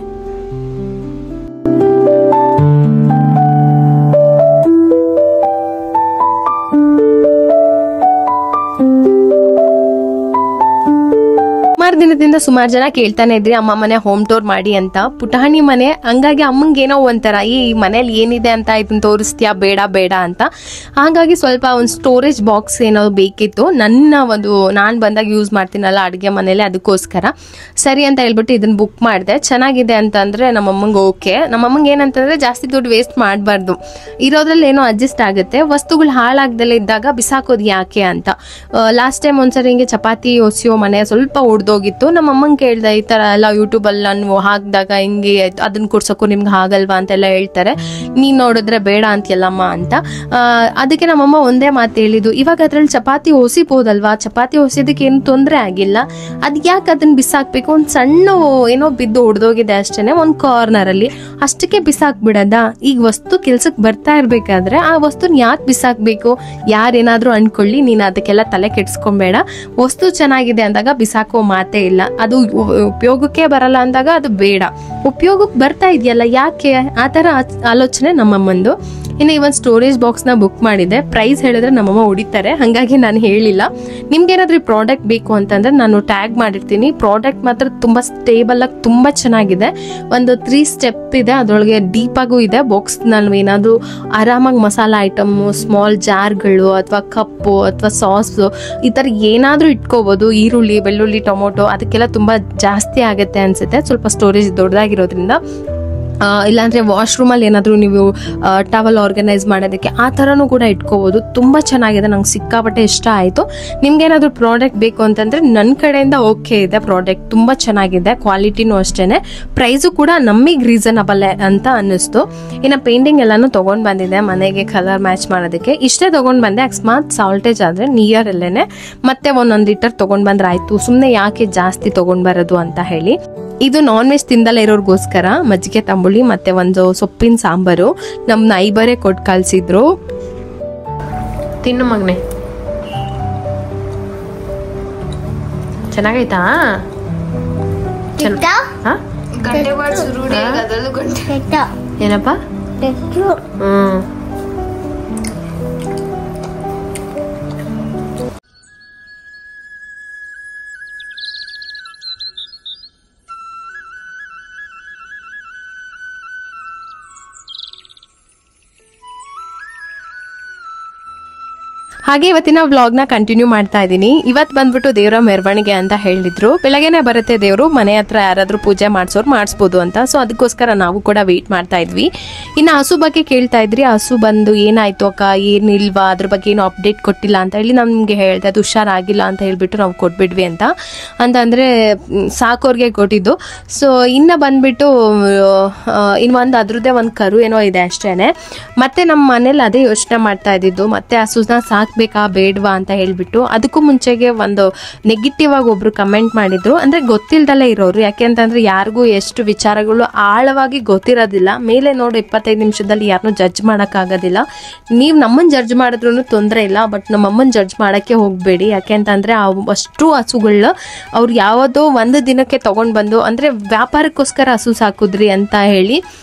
ದಿನದಿಂದ ಸುಮಾರು ಜನ ಕೇಳ್ತಾನೆ ಇದ್ರಿ ಅಮ್ಮ ಮನೆ ಹೋಮ್ ಟೂರ್ ಮಾಡಿ ಅಂತ. ಪುಟಾಣಿ ಮನೆ, ಹಂಗಾಗಿ ಅಮ್ಮಂಗೆ ಏನೋ ಒಂಥರ ಈ ಮನೇಲಿ ಏನಿದೆ ಅಂತ ಇದನ್ನ ತೋರಿಸ್ತೀಯಾ ಬೇಡ ಅಂತ. ಹಾಗಾಗಿ ಸ್ವಲ್ಪ ಒಂದು ಸ್ಟೋರೇಜ್ ಬಾಕ್ಸ್ ಏನೋ ಬೇಕಿತ್ತು, ನಾನು ಬಂದಾಗ ಯೂಸ್ ಮಾಡ್ತೀನಲ್ಲ ಅಡುಗೆ ಮನೇಲಿ, ಅದಕ್ಕೋಸ್ಕರ ಸರಿ ಅಂತ ಹೇಳ್ಬಿಟ್ಟು ಇದನ್ನ ಬುಕ್ ಮಾಡಿದೆ. ಚೆನ್ನಾಗಿದೆ ಅಂತಂದ್ರೆ ನಮ್ಮಮ್ಮಂಗೆ ಓಕೆ. ನಮ್ಮಮ್ಮಂಗೆ ಏನಂತಂದ್ರೆ ಜಾಸ್ತಿ ದುಡ್ಡು ವೇಸ್ಟ್ ಮಾಡಬಾರ್ದು, ಇರೋದ್ರಲ್ಲಿ ಏನೋ ಅಡ್ಜಸ್ಟ್ ಆಗುತ್ತೆ, ವಸ್ತುಗಳು ಹಾಳಾಗ್ದಲ್ಲೇ ಇದ್ದಾಗ ಬಿಸಾಕೋದು ಯಾಕೆ ಅಂತ. ಲಾಸ್ಟ್ ಟೈಮ್ ಒಂದ್ಸರಿ ಹಿಂಗೆ ಚಪಾತಿ ಹೊಸಿಯೋ ಮನೆ ಸ್ವಲ್ಪ ಒಡ್ದೋಗಿತ್ತು. ನಮ್ಮ ಅಮ್ಮಂಗೆ ಕೇಳ್ದೆ, ಈ ತರ ಎಲ್ಲ ಯೂಟ್ಯೂಬಲ್ಲಿ ನಾನು ಹಾಕಿದಾಗ ಹಿಂಗೆ ಅದನ್ನ ಕೊಡ್ಸೋಕ್ಕೂ ನಿಮ್ಗೆ ಆಗಲ್ವಾ ಅಂತೆಲ್ಲ ಹೇಳ್ತಾರೆ, ನೀನ್ ನೋಡಿದ್ರೆ ಬೇಡ ಅಂತೀಯಲ್ಲಮ್ಮ ಅಂತ. ಅದಕ್ಕೆ ನಮ್ಮಮ್ಮ ಒಂದೇ ಮಾತು ಹೇಳಿದ್ದು, ಇವಾಗ ಅದ್ರಲ್ಲಿ ಚಪಾತಿ ಹೊಸಿಬೋದಲ್ವಾ, ಚಪಾತಿ ಹೊಸಿಯೋದಕ್ಕೆ ಏನು ತೊಂದರೆ ಆಗಿಲ್ಲ, ಅದ್ ಯಾಕೆ ಅದನ್ನ ಬಿಸಾಕ್ಬೇಕು, ಒಂದು ಸಣ್ಣ ಏನೋ ಬಿದ್ದು ಹೊಡೆದೋಗಿದೆ ಅಷ್ಟೇನೆ ಒಂದು ಕಾರ್ನರ್ ಅಲ್ಲಿ, ಅಷ್ಟಕ್ಕೆ ಬಿಸಾಕ್ಬಿಡದ. ಈಗ ವಸ್ತು ಕೆಲ್ಸಕ್ಕೆ ಬರ್ತಾ ಇರ್ಬೇಕಾದ್ರೆ ಆ ವಸ್ತುನ ಯಾಕೆ ಬಿಸಾಕ್ಬೇಕು, ಯಾರೇನಾದ್ರೂ ಅನ್ಕೊಳ್ಳಿ, ನೀನ್ ಅದಕ್ಕೆಲ್ಲ ತಲೆ ಕೆಡ್ಸ್ಕೊಂಬೇಡ, ವಸ್ತು ಚೆನ್ನಾಗಿದೆ ಅಂದಾಗ ಬಿಸಾಕೋ ಮಾತೇ ಇಲ್ಲ. ಅದು ಉಪಯೋಗಕ್ಕೆ ಬರಲ್ಲ ಅಂದಾಗ ಅದು ಬೇಡ, ಉಪಯೋಗಕ್ಕೆ ಬರ್ತಾ ಇದೆಯಲ್ಲ ಯಾಕೆ, ಆ ತರ ಆಲೋಚನೆ ನಮ್ಮಮ್ಮಂದು. ಇನ್ನು ಈ ಒಂದು ಸ್ಟೋರೇಜ್ ಬಾಕ್ಸ್ನ ಬುಕ್ ಮಾಡಿದೆ. ಪ್ರೈಸ್ ಹೇಳಿದ್ರೆ ನಮ್ಮಮ್ಮ ಹೊಡಿತಾರೆ, ಹಾಗಾಗಿ ನಾನು ಹೇಳಿಲ್ಲ. ನಿಮ್ಗೇನಾದ್ರೂ ಪ್ರಾಡಕ್ಟ್ ಬೇಕು ಅಂತಂದ್ರೆ ನಾನು ಟ್ಯಾಗ್ ಮಾಡಿರ್ತೀನಿ. ಪ್ರಾಡಕ್ಟ್ ಮಾತ್ರ ತುಂಬ ಸ್ಟೇಬಲ್ ಆಗಿ ತುಂಬ ಚೆನ್ನಾಗಿದೆ. ಒಂದು 3 ಸ್ಟೆಪ್ ಇದೆ, ಅದರೊಳಗೆ ಡೀಪ್ ಆಗೂ ಇದೆ. ಬಾಕ್ಸ್ ನಾನು ಏನಾದರೂ ಆರಾಮಾಗಿ ಮಸಾಲ ಐಟಮ್ಮು, ಸ್ಮಾಲ್ ಜಾರ್ಗಳು ಅಥವಾ ಕಪ್ಪು ಅಥವಾ ಸಾಸು ಈ ಥರ ಏನಾದರೂ ಇಟ್ಕೋಬೋದು. ಈರುಳ್ಳಿ, ಬೆಳ್ಳುಳ್ಳಿ, ಟೊಮೊಟೊ ಅದಕ್ಕೆಲ್ಲ ತುಂಬ ಜಾಸ್ತಿ ಆಗುತ್ತೆ ಅನ್ಸುತ್ತೆ, ಸ್ವಲ್ಪ ಸ್ಟೋರೇಜ್ ದೊಡ್ಡದಾಗಿರೋದ್ರಿಂದ. ಇಲ್ಲಾಂದರೆ ವಾಶ್ರೂಮಲ್ಲಿ ಏನಾದರೂ ನೀವು ಟವಲ್ ಆರ್ಗನೈಸ್ ಮಾಡೋದಕ್ಕೆ ಆ ಥರನೂ ಕೂಡ ಇಟ್ಕೋಬೋದು. ತುಂಬ ಚೆನ್ನಾಗಿದೆ, ನಂಗೆ ಸಿಕ್ಕಾಪಟ್ಟೆ ಇಷ್ಟ ಆಯಿತು. ನಿಮ್ಗೇನಾದರೂ ಪ್ರಾಡಕ್ಟ್ ಬೇಕು ಅಂತಂದರೆ ನನ್ನ ಕಡೆಯಿಂದ ಓಕೆ ಇದೆ, ಪ್ರಾಡಕ್ಟ್ ತುಂಬ ಚೆನ್ನಾಗಿದೆ, ಕ್ವಾಲಿಟಿನೂ ಅಷ್ಟೇ, ಪ್ರೈಸು ಕೂಡ ನಮಗೆ ರೀಸನಬಲ್ ಅಂತ ಅನ್ನಿಸ್ತು. ಇನ್ನು ಪೇಂಟಿಂಗ್ ಎಲ್ಲನೂ ತೊಗೊಂಡು ಬಂದಿದ್ದೆ ಮನೆಗೆ ಕಲರ್ ಮ್ಯಾಚ್ ಮಾಡೋದಕ್ಕೆ. ಇಷ್ಟೇ ತೊಗೊಂಡು ಬಂದೆ, ಅಕಸ್ಮಾತ್ ಸಾಲ್ಟೇಜ್ ಆದರೆ ನಿಯರಲ್ಲೇ ಮತ್ತೆ 1 ಲೀಟರ್ ತೊಗೊಂಡು ಬಂದ್ರೆ ಆಯಿತು, ಸುಮ್ಮನೆ ಯಾಕೆ ಜಾಸ್ತಿ ತೊಗೊಂಡು ಬರೋದು ಅಂತ ಹೇಳಿ. ಇದು ನಾನ್ ವೆಜ್ ತಿಂದಲ್ಲ ಇರೋರ್ಗೋಸ್ಕರ ಮಜ್ಜಿಗೆ ತಂಬುಳಿ ಮತ್ತೆ ಒಂದು ಸೊಪ್ಪಿನ ಸಾಂಬಾರು ನಮ್ಮ ನೈಬರೇ ಕೊಟ್ಟು ಕಳ್ಸಿದ್ರು. ತಿನ್ನು ಮಗನೆ, ಚೆನ್ನಾಗೈತಾ? ಏನಪ್ಪ? ಹಾಗೆ ಇವತ್ತಿನ ವ್ಲಾಗ್ನ ಕಂಟಿನ್ಯೂ ಮಾಡ್ತಾ ಇದ್ದೀನಿ. ಇವತ್ತು ಬಂದ್ಬಿಟ್ಟು ದೇವರ ಮೆರವಣಿಗೆ ಅಂತ ಹೇಳಿದ್ರು. ಬೆಳಗ್ಗೆನೆ ಬರುತ್ತೆ ದೇವರು, ಮನೆ ಹತ್ರ ಯಾರಾದರೂ ಪೂಜೆ ಮಾಡಿಸೋರು ಮಾಡಿಸ್ಬೋದು ಅಂತ. ಸೊ ಅದಕ್ಕೋಸ್ಕರ ನಾವು ಕೂಡ ವೆಯ್ಟ್ ಮಾಡ್ತಾ ಇದ್ವಿ. ಇನ್ನು ಹಸು ಬಗ್ಗೆ ಕೇಳ್ತಾ ಇದ್ರಿ. ಹಸು ಬಂದು ಏನಾಯ್ತು ಅಕ್ಕ, ಏನಿಲ್ವಾ, ಅದ್ರ ಬಗ್ಗೆ ಏನು ಅಪ್ಡೇಟ್ ಕೊಟ್ಟಿಲ್ಲ ಅಂತ ಹೇಳಿ ನಮಗೆ ಹೇಳ್ದೆ. ಅದು ಹುಷಾರಾಗಿಲ್ಲ ಅಂತ ಹೇಳ್ಬಿಟ್ಟು ನಾವು ಕೊಟ್ಬಿಡ್ವಿ ಅಂತಂದರೆ ಸಾಕೋರ್ಗೆ ಕೊಟ್ಟಿದ್ದು. ಸೊ ಇನ್ನು ಬಂದ್ಬಿಟ್ಟು ಇನ್ನೊಂದು ಅದ್ರದ್ದೇ ಒಂದು ಕರು ಏನೋ ಇದೆ ಅಷ್ಟೇ. ಮತ್ತೆ ನಮ್ಮ ಮನೇಲಿ ಅದೇ ಯೋಚನೆ ಮಾಡ್ತಾ ಇದ್ದಿದ್ದು, ಮತ್ತೆ ಹಸುನ ಸಾಕ್ಬೇಕಾ ಬೇಡವಾ ಅಂತ ಹೇಳ್ಬಿಟ್ಟು. ಅದಕ್ಕೂ ಮುಂಚೆಗೆ ಒಂದು ನೆಗೆಟಿವ್ ಆಗಿ ಒಬ್ರು ಕಮೆಂಟ್ ಮಾಡಿದ್ರು, ಅಂದ್ರೆ ಗೊತ್ತಿಲ್ದಲ್ಲೇ ಇರೋರು. ಯಾಕೆ ಅಂತಂದ್ರೆ ಯಾರಿಗೂ ಎಷ್ಟು ವಿಚಾರಗಳು ಆಳವಾಗಿ ಗೊತ್ತಿರೋದಿಲ್ಲ. ಮೇಲೆ ನೋಡಿ 25 ನಿಮಿಷದಲ್ಲಿ ಯಾರನ್ನೂ ಜಡ್ಜ್ ಮಾಡೋಕ್ಕಾಗೋದಿಲ್ಲ. ನೀವು ನಮ್ಮನ್ನು ಜಡ್ಜ್ ಮಾಡಿದ್ರು ತೊಂದರೆ ಇಲ್ಲ, ಬಟ್ ನಮ್ಮಮ್ಮನ ಜಡ್ಜ್ ಮಾಡೋಕ್ಕೆ ಹೋಗಬೇಡಿ. ಯಾಕೆ ಅಂತಂದರೆ ಅಷ್ಟು ಹಸುಗಳು ಅವ್ರು ಯಾವುದೋ ಒಂದು ದಿನಕ್ಕೆ ತೊಗೊಂಡು ಬಂದು, ಅಂದರೆ ವ್ಯಾಪಾರಕ್ಕೋಸ್ಕರ ಹಸು ಸಾಕಿದ್ರಿ ಅಂತ ಹೇಳಿ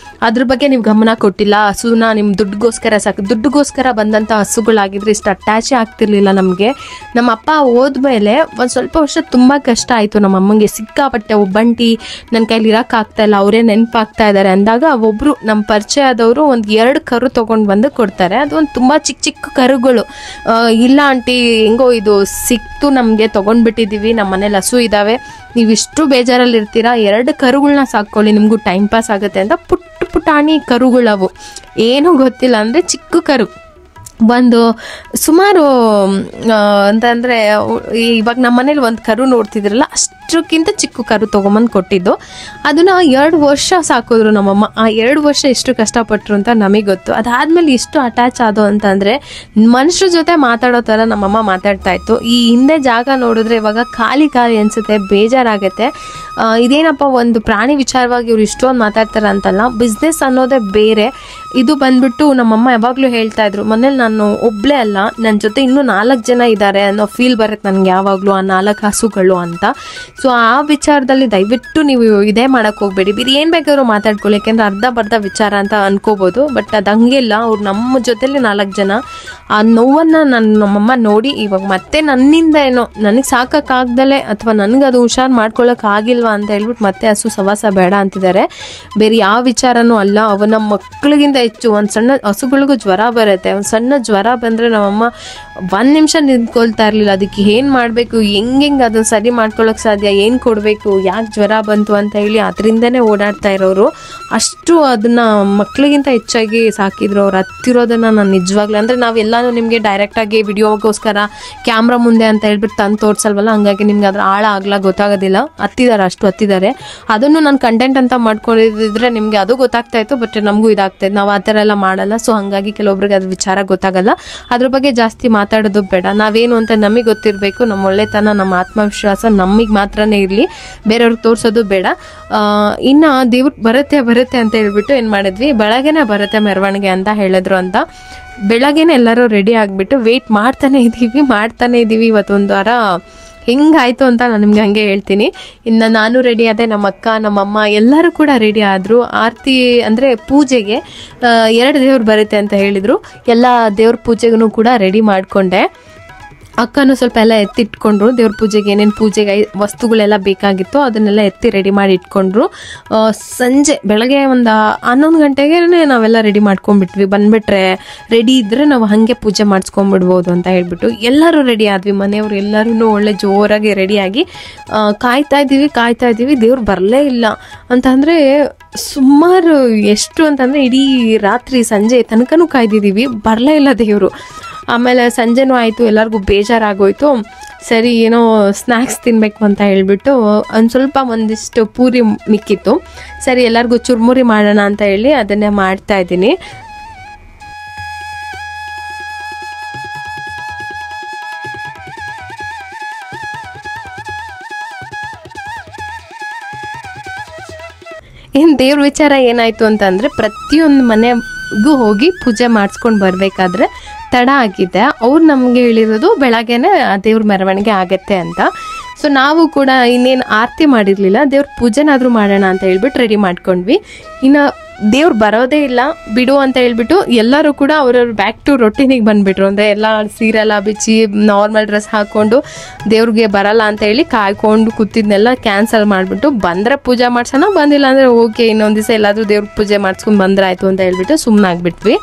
ಅದ್ರ ಬಗ್ಗೆ ನೀವು ಗಮನ ಕೊಟ್ಟಿಲ್ಲ. ಹಸುನ ನಿಮ್ಮ ದುಡ್ಡುಗೋಸ್ಕರ ಬಂದಂಥ ಹಸುಗಳಾಗಿದ್ರೆ ಇಷ್ಟು ಅಟ್ಯಾಚೇ ಆಗ್ತಿರ್ಲಿಲ್ಲ ನಮಗೆ. ನಮ್ಮ ಅಪ್ಪ ಹೋದ್ಮೇಲೆ ಒಂದು ಸ್ವಲ್ಪ ವರ್ಷ ತುಂಬ ಕಷ್ಟ ಆಯಿತು ನಮ್ಮ ಅಮ್ಮಂಗೆ. ಸಿಕ್ಕಾಪಟ್ಟೆ ಒಬ್ಬಂಟಿ, ನನ್ನ ಕೈಲಿ ಇರೋಕ್ಕಾಗ್ತಾಯಿಲ್ಲ, ಅವರೇ ನೆನಪಾಗ್ತಾ ಇದ್ದಾರೆ ಅಂದಾಗ ಒಬ್ಬರು ನಮ್ಮ ಪರಿಚಯ ಆದವರು ಒಂದು 2 ಕರು ತೊಗೊಂಡು ಬಂದು ಕೊಡ್ತಾರೆ. ಅದು ಒಂದು ತುಂಬ ಚಿಕ್ಕ ಕರುಗಳು. ಇಲ್ಲ ಆಂಟಿ, ಹೆಂಗೋ ಇದು ಸಿಕ್ತು ನಮಗೆ, ತೊಗೊಂಡ್ಬಿಟ್ಟಿದ್ದೀವಿ, ನಮ್ಮ ಮನೇಲಿ ಹಸು ಇದ್ದಾವೆ, ನೀವಿಷ್ಟು ಬೇಜಾರಲ್ಲಿ ಇರ್ತೀರಾ, 2 ಕರುಗಳನ್ನ ಸಾಕ್ಕೊಳ್ಳಿ, ನಿಮಗೂ ಟೈಮ್ ಪಾಸ್ ಆಗುತ್ತೆ ಅಂತ ಪುಟಾಣಿ ಕರುಗಳವು. ಏನೂ ಗೊತ್ತಿಲ್ಲ, ಅಂದರೆ ಚಿಕ್ಕ ಕರು. ಒಂದು ಸುಮಾರು ಅಂತಂದರೆ ಇವಾಗ ನಮ್ಮ ಮನೇಲಿ ಒಂದು ಕರು ನೋಡ್ತಿದ್ರಲ್ಲ, ಅಷ್ಟಕ್ಕಿಂತ ಚಿಕ್ಕ ಕರು ತೊಗೊಂಬಂದು ಕೊಟ್ಟಿದ್ದು. ಅದನ್ನು 2 ವರ್ಷ ಸಾಕಿದ್ರು ನಮ್ಮಮ್ಮ. ಆ 2 ವರ್ಷ ಎಷ್ಟು ಕಷ್ಟಪಟ್ಟರು ಅಂತ ನಮಗೆ ಗೊತ್ತು. ಅದಾದಮೇಲೆ ಎಷ್ಟು ಅಟ್ಯಾಚ್ ಆದೋ ಅಂತಂದರೆ ಮನುಷ್ಯರ ಜೊತೆ ಮಾತಾಡೋ ಥರ ನಮ್ಮಮ್ಮ ಮಾತಾಡ್ತಾ ಇತ್ತು. ಈ ಹಿಂದೆ ಜಾಗ ನೋಡಿದ್ರೆ ಇವಾಗ ಖಾಲಿ ಅನಿಸುತ್ತೆ, ಬೇಜಾರಾಗುತ್ತೆ. ಇದೇನಪ್ಪ ಒಂದು ಪ್ರಾಣಿ ವಿಚಾರವಾಗಿ ಇವ್ರು ಇಷ್ಟೊಂದು ಮಾತಾಡ್ತಾರೆ ಅಂತಲ್ಲ, ಬಿಸ್ನೆಸ್ ಅನ್ನೋದೇ ಬೇರೆ. ಇದು ಬಂದ್ಬಿಟ್ಟು ನಮ್ಮಮ್ಮ ಯಾವಾಗಲೂ ಹೇಳ್ತಾ ಇದ್ರು, ಮನೇಲಿ ನಾನು ಒಬ್ಬಳೇ ಅಲ್ಲ, ನನ್ನ ಜೊತೆ ಇನ್ನೂ 4 ಜನ ಇದ್ದಾರೆ ಅನ್ನೋ ಫೀಲ್ ಬರುತ್ತೆ ನನಗೆ ಯಾವಾಗಲೂ, ಆ 4 ಹಸುಗಳು ಅಂತ. ಸೊ ಆ ವಿಚಾರದಲ್ಲಿ ದಯವಿಟ್ಟು ನೀವು ಇದೇ ಮಾಡೋಕ್ಕೆ ಹೋಗಬೇಡಿ. ಬೇರೆ ಏನು ಬೇಕಾದ್ರೂ ಮಾತಾಡ್ಕೊಳ್ಳಿ, ಯಾಕೆಂದರೆ ಅರ್ಧ ಬರ್ಧ ವಿಚಾರ ಅಂತ ಅನ್ಕೋಬೋದು. ಬಟ್ ಅದು ಹಂಗಿಲ್ಲ. ಅವ್ರು ನಮ್ಮ ಜೊತೆಲಿ 4 ಜನ. ಆ ನೋವನ್ನು ನಮ್ಮಮ್ಮ ನೋಡಿ ಇವಾಗ ಮತ್ತೆ ನನ್ನಿಂದ ಏನೋ ನನಗೆ ಸಾಕೋಕ್ಕಾಗ್ದಲೇ ಅಥವಾ ನನಗೆ ಅದು ಹುಷಾರು ಮಾಡ್ಕೊಳ್ಳೋಕ್ಕಾಗಿಲ್ವಾ ಅಂತ ಹೇಳ್ಬಿಟ್ಟು ಮತ್ತೆ ಹಸು ಸವಾಸ ಬೇಡ ಅಂತಿದ್ದಾರೆ. ಬೇರೆ ಯಾವ ವಿಚಾರನೂ ಅಲ್ಲ. ಅವನ ಮಕ್ಕಳಿಗಿಂತ ಹೆಚ್ಚು ಒಂದು ಸಣ್ಣ ಹಸುಗಳಿಗೂ ಜ್ವರ ಬರುತ್ತೆ. ಒಂದು ಸಣ್ಣ ಜ್ವರ ಬಂದರೆ ನಮ್ಮಮ್ಮ 1 ನಿಮಿಷ ನಿಂತ್ಕೊಳ್ತಾ ಇರಲಿಲ್ಲ. ಅದಕ್ಕೆ ಏನು ಮಾಡಬೇಕು, ಹೆಂಗೆ ಅದನ್ನು ಸರಿ ಮಾಡ್ಕೊಳ್ಳೋಕೆ ಸಾಧ್ಯ, ಏನು ಕೊಡಬೇಕು, ಯಾಕೆ ಜ್ವರ ಬಂತು ಅಂತ ಹೇಳಿ ಅದರಿಂದನೇ ಓಡಾಡ್ತಾ ಇರೋರು. ಅಷ್ಟು ಅದನ್ನು ಮಕ್ಕಳಿಗಿಂತ ಹೆಚ್ಚಾಗಿ ಸಾಕಿದ್ರು. ಅವ್ರು ಹತ್ತಿರೋದನ್ನು ನಾನು ನಿಜವಾಗ್ಲೂ, ಅಂದರೆ ನಾವೆಲ್ಲನೂ ನಿಮಗೆ ಡೈರೆಕ್ಟಾಗಿ ವಿಡಿಯೋಗೋಸ್ಕರ ಕ್ಯಾಮ್ರಾ ಮುಂದೆ ಅಂತ ಹೇಳ್ಬಿಟ್ಟು ತಂದು ತೋರಿಸಲ್ವಲ್ಲ, ಹಂಗಾಗಿ ನಿಮ್ಗೆ ಅದ್ರ ಆಳ ಆಗ್ಲ ಗೊತ್ತಾಗೋದಿಲ್ಲ. ಅಷ್ಟು ಹತ್ತಿದ್ದಾರೆ. ಅದನ್ನು ನಾನು ಕಂಟೆಂಟ್ ಅಂತ ಮಾಡ್ಕೊಂಡಿದ್ರೆ ನಿಮಗೆ ಅದು ಗೊತ್ತಾಗ್ತಾ ಇತ್ತು, ಬಟ್ ನಮಗೂ ಇದಾಗ್ತಾಯಿತ್ತು. ನಾವು ಆ ಥರ ಎಲ್ಲ ಮಾಡಲ್ಲ. ಸೊ ಹಾಗಾಗಿ ಕೆಲವೊಬ್ರಿಗೆ ಅದು ವಿಚಾರ ಗೊತ್ತಾಗಲ್ಲ. ಅದ್ರ ಬಗ್ಗೆ ಜಾಸ್ತಿ ಮಾತಾಡೋದು ಬೇಡ. ನಾವೇನು ಅಂತ ನಮಗೆ ಗೊತ್ತಿರಬೇಕು. ನಮ್ಮ ಒಳ್ಳೆತನ, ನಮ್ಮ ಆತ್ಮವಿಶ್ವಾಸ ನಮಗೆ ಮಾತ್ರನೇ ಇರಲಿ, ಬೇರೆಯವ್ರಿಗೆ ತೋರಿಸೋದು ಬೇಡ. ಇನ್ನು ದೇವ್ರು ಬರುತ್ತೆ ಅಂತ ಹೇಳ್ಬಿಟ್ಟು ಏನು ಮಾಡಿದ್ವಿ, ಬೆಳಗ್ಗೆನೇ ಬರುತ್ತೆ ಮೆರವಣಿಗೆ ಅಂತ ಹೇಳಿದ್ರು ಅಂತ ಬೆಳಗ್ಗೆನೇ ಎಲ್ಲರೂ ರೆಡಿ ಆಗಿಬಿಟ್ಟು ವೆಯ್ಟ್ ಮಾಡ್ತಾನೆ ಇದ್ದೀವಿ. ಇವತ್ತೊಂದು ವಾರ ಹೆಂಗಾಯಿತು ಅಂತ ನಾನು ನಿಮ್ಗೆ ಹಂಗೆ ಹೇಳ್ತೀನಿ. ಇನ್ನು ನಾನು ರೆಡಿ ಆದೆ, ನಮ್ಮ ಅಕ್ಕ, ನಮ್ಮಮ್ಮ ಎಲ್ಲರೂ ಕೂಡ ರೆಡಿ ಆದರು. ಆರತಿ ಅಂದರೆ ಪೂಜೆಗೆ 2 ದೇವ್ರು ಬರುತ್ತೆ ಅಂತ ಹೇಳಿದರು. ಎಲ್ಲ ದೇವ್ರ ಪೂಜೆಗೂ ಕೂಡ ರೆಡಿ ಮಾಡಿಕೊಂಡೆ. ಅಕ್ಕನೂ ಸ್ವಲ್ಪ ಎಲ್ಲ ಎತ್ತಿಟ್ಕೊಂಡ್ರು. ದೇವ್ರ ಪೂಜೆಗೆ ಏನೇನು ಪೂಜೆಗೆ ವಸ್ತುಗಳೆಲ್ಲ ಬೇಕಾಗಿತ್ತು ಅದನ್ನೆಲ್ಲ ಎತ್ತಿ ರೆಡಿ ಮಾಡಿ ಇಟ್ಕೊಂಡ್ರು. ಸಂಜೆ ಬೆಳಗ್ಗೆ ಒಂದು 11 ಗಂಟೆಗೆ ನಾವೆಲ್ಲ ರೆಡಿ ಮಾಡ್ಕೊಂಡ್ಬಿಟ್ವಿ. ಬಂದುಬಿಟ್ರೆ ರೆಡಿ ಇದ್ದರೆ ನಾವು ಹಾಗೆ ಪೂಜೆ ಮಾಡಿಸ್ಕೊಂಡ್ಬಿಡ್ಬೋದು ಅಂತ ಹೇಳ್ಬಿಟ್ಟು ಎಲ್ಲರೂ ರೆಡಿ ಆದ್ವಿ. ಮನೆಯವರು ಎಲ್ಲರೂ ಒಳ್ಳೆ ಜೋರಾಗಿ ರೆಡಿಯಾಗಿ ಕಾಯ್ತಾ ಇದ್ದೀವಿ. ದೇವ್ರು ಬರಲೇ ಇಲ್ಲ ಅಂತಂದರೆ ಸುಮಾರು ಎಷ್ಟು ಅಂತಂದರೆ ಇಡೀ ರಾತ್ರಿ ಸಂಜೆ ತನಕನೂ ಕಾಯ್ದಿದ್ದೀವಿ, ಬರಲೇ ಇಲ್ಲ ದೇವರು. ಆಮೇಲೆ ಸಂಜೆನೂ ಆಯಿತು, ಎಲ್ಲರಿಗೂ ಬೇಜಾರಾಗೋಯ್ತು. ಸರಿ ಏನೋ ಸ್ನ್ಯಾಕ್ಸ್ ತಿನ್ನಬೇಕು ಅಂತ ಹೇಳ್ಬಿಟ್ಟು ಒಂದಿಷ್ಟು ಪೂರಿ ಮಿಕ್ಕಿತ್ತು. ಸರಿ ಎಲ್ಲರಿಗೂ ಚುರ್ಮುರಿ ಮಾಡೋಣ ಅಂತ ಹೇಳಿ ಅದನ್ನೇ ಮಾಡ್ತಾ ಇದ್ದೀನಿ. ಇನ್ನು ದೇವ್ರ ವಿಚಾರ ಏನಾಯಿತು ಅಂತಂದರೆ, ಪ್ರತಿಯೊಂದು ಮನೆಗೂ ಹೋಗಿ ಪೂಜೆ ಮಾಡಿಸ್ಕೊಂಡು ಬರಬೇಕಾದ್ರೆ ತಡ ಆಗಿದೆ. ಅವ್ರು ನಮಗೆ ಹೇಳಿರೋದು ಬೆಳಗ್ಗೆನೇ ದೇವ್ರ ಮೆರವಣಿಗೆ ಆಗತ್ತೆ ಅಂತ. ಸೊ ನಾವು ಕೂಡ ಇನ್ನೇನು ಆರತಿ ಮಾಡಿರಲಿಲ್ಲ, ದೇವ್ರ ಪೂಜೆನಾದರೂ ಮಾಡೋಣ ಅಂತ ಹೇಳ್ಬಿಟ್ಟು ರೆಡಿ ಮಾಡ್ಕೊಂಡ್ವಿ. ಇನ್ನು ದೇವ್ರು ಬರೋದೇ ಇಲ್ಲ ಬಿಡು ಅಂತ ಹೇಳ್ಬಿಟ್ಟು ಎಲ್ಲರೂ ಕೂಡ ಅವ್ರವ್ರ ಬ್ಯಾಕ್ ಟು ರೊಟೀನಿಗೆ ಬಂದುಬಿಟ್ರು. ಅಂದರೆ ಎಲ್ಲ ಸೀರೆ ಎಲ್ಲ ಬಿಚ್ಚಿ ನಾರ್ಮಲ್ ಡ್ರೆಸ್ ಹಾಕ್ಕೊಂಡು ದೇವ್ರಿಗೆ ಬರಲ್ಲ ಅಂತ ಹೇಳಿ ಕಾಯ್ಕೊಂಡು ಕೂತಿದ್ನೆಲ್ಲ ಕ್ಯಾನ್ಸಲ್ ಮಾಡಿಬಿಟ್ಟು, ಬಂದರೆ ಪೂಜೆ ಮಾಡ್ಸೋಣ, ಬಂದಿಲ್ಲ ಅಂದರೆ ಓಕೆ ಇನ್ನೊಂದು ದಿವಸ ಎಲ್ಲಾದರೂ ದೇವ್ರ ಪೂಜೆ ಮಾಡಿಸ್ಕೊಂಡು ಬಂದ್ರಾಯ್ತು ಅಂತ ಹೇಳ್ಬಿಟ್ಟು ಸುಮ್ಮನಾಗ್ಬಿಟ್ವಿ.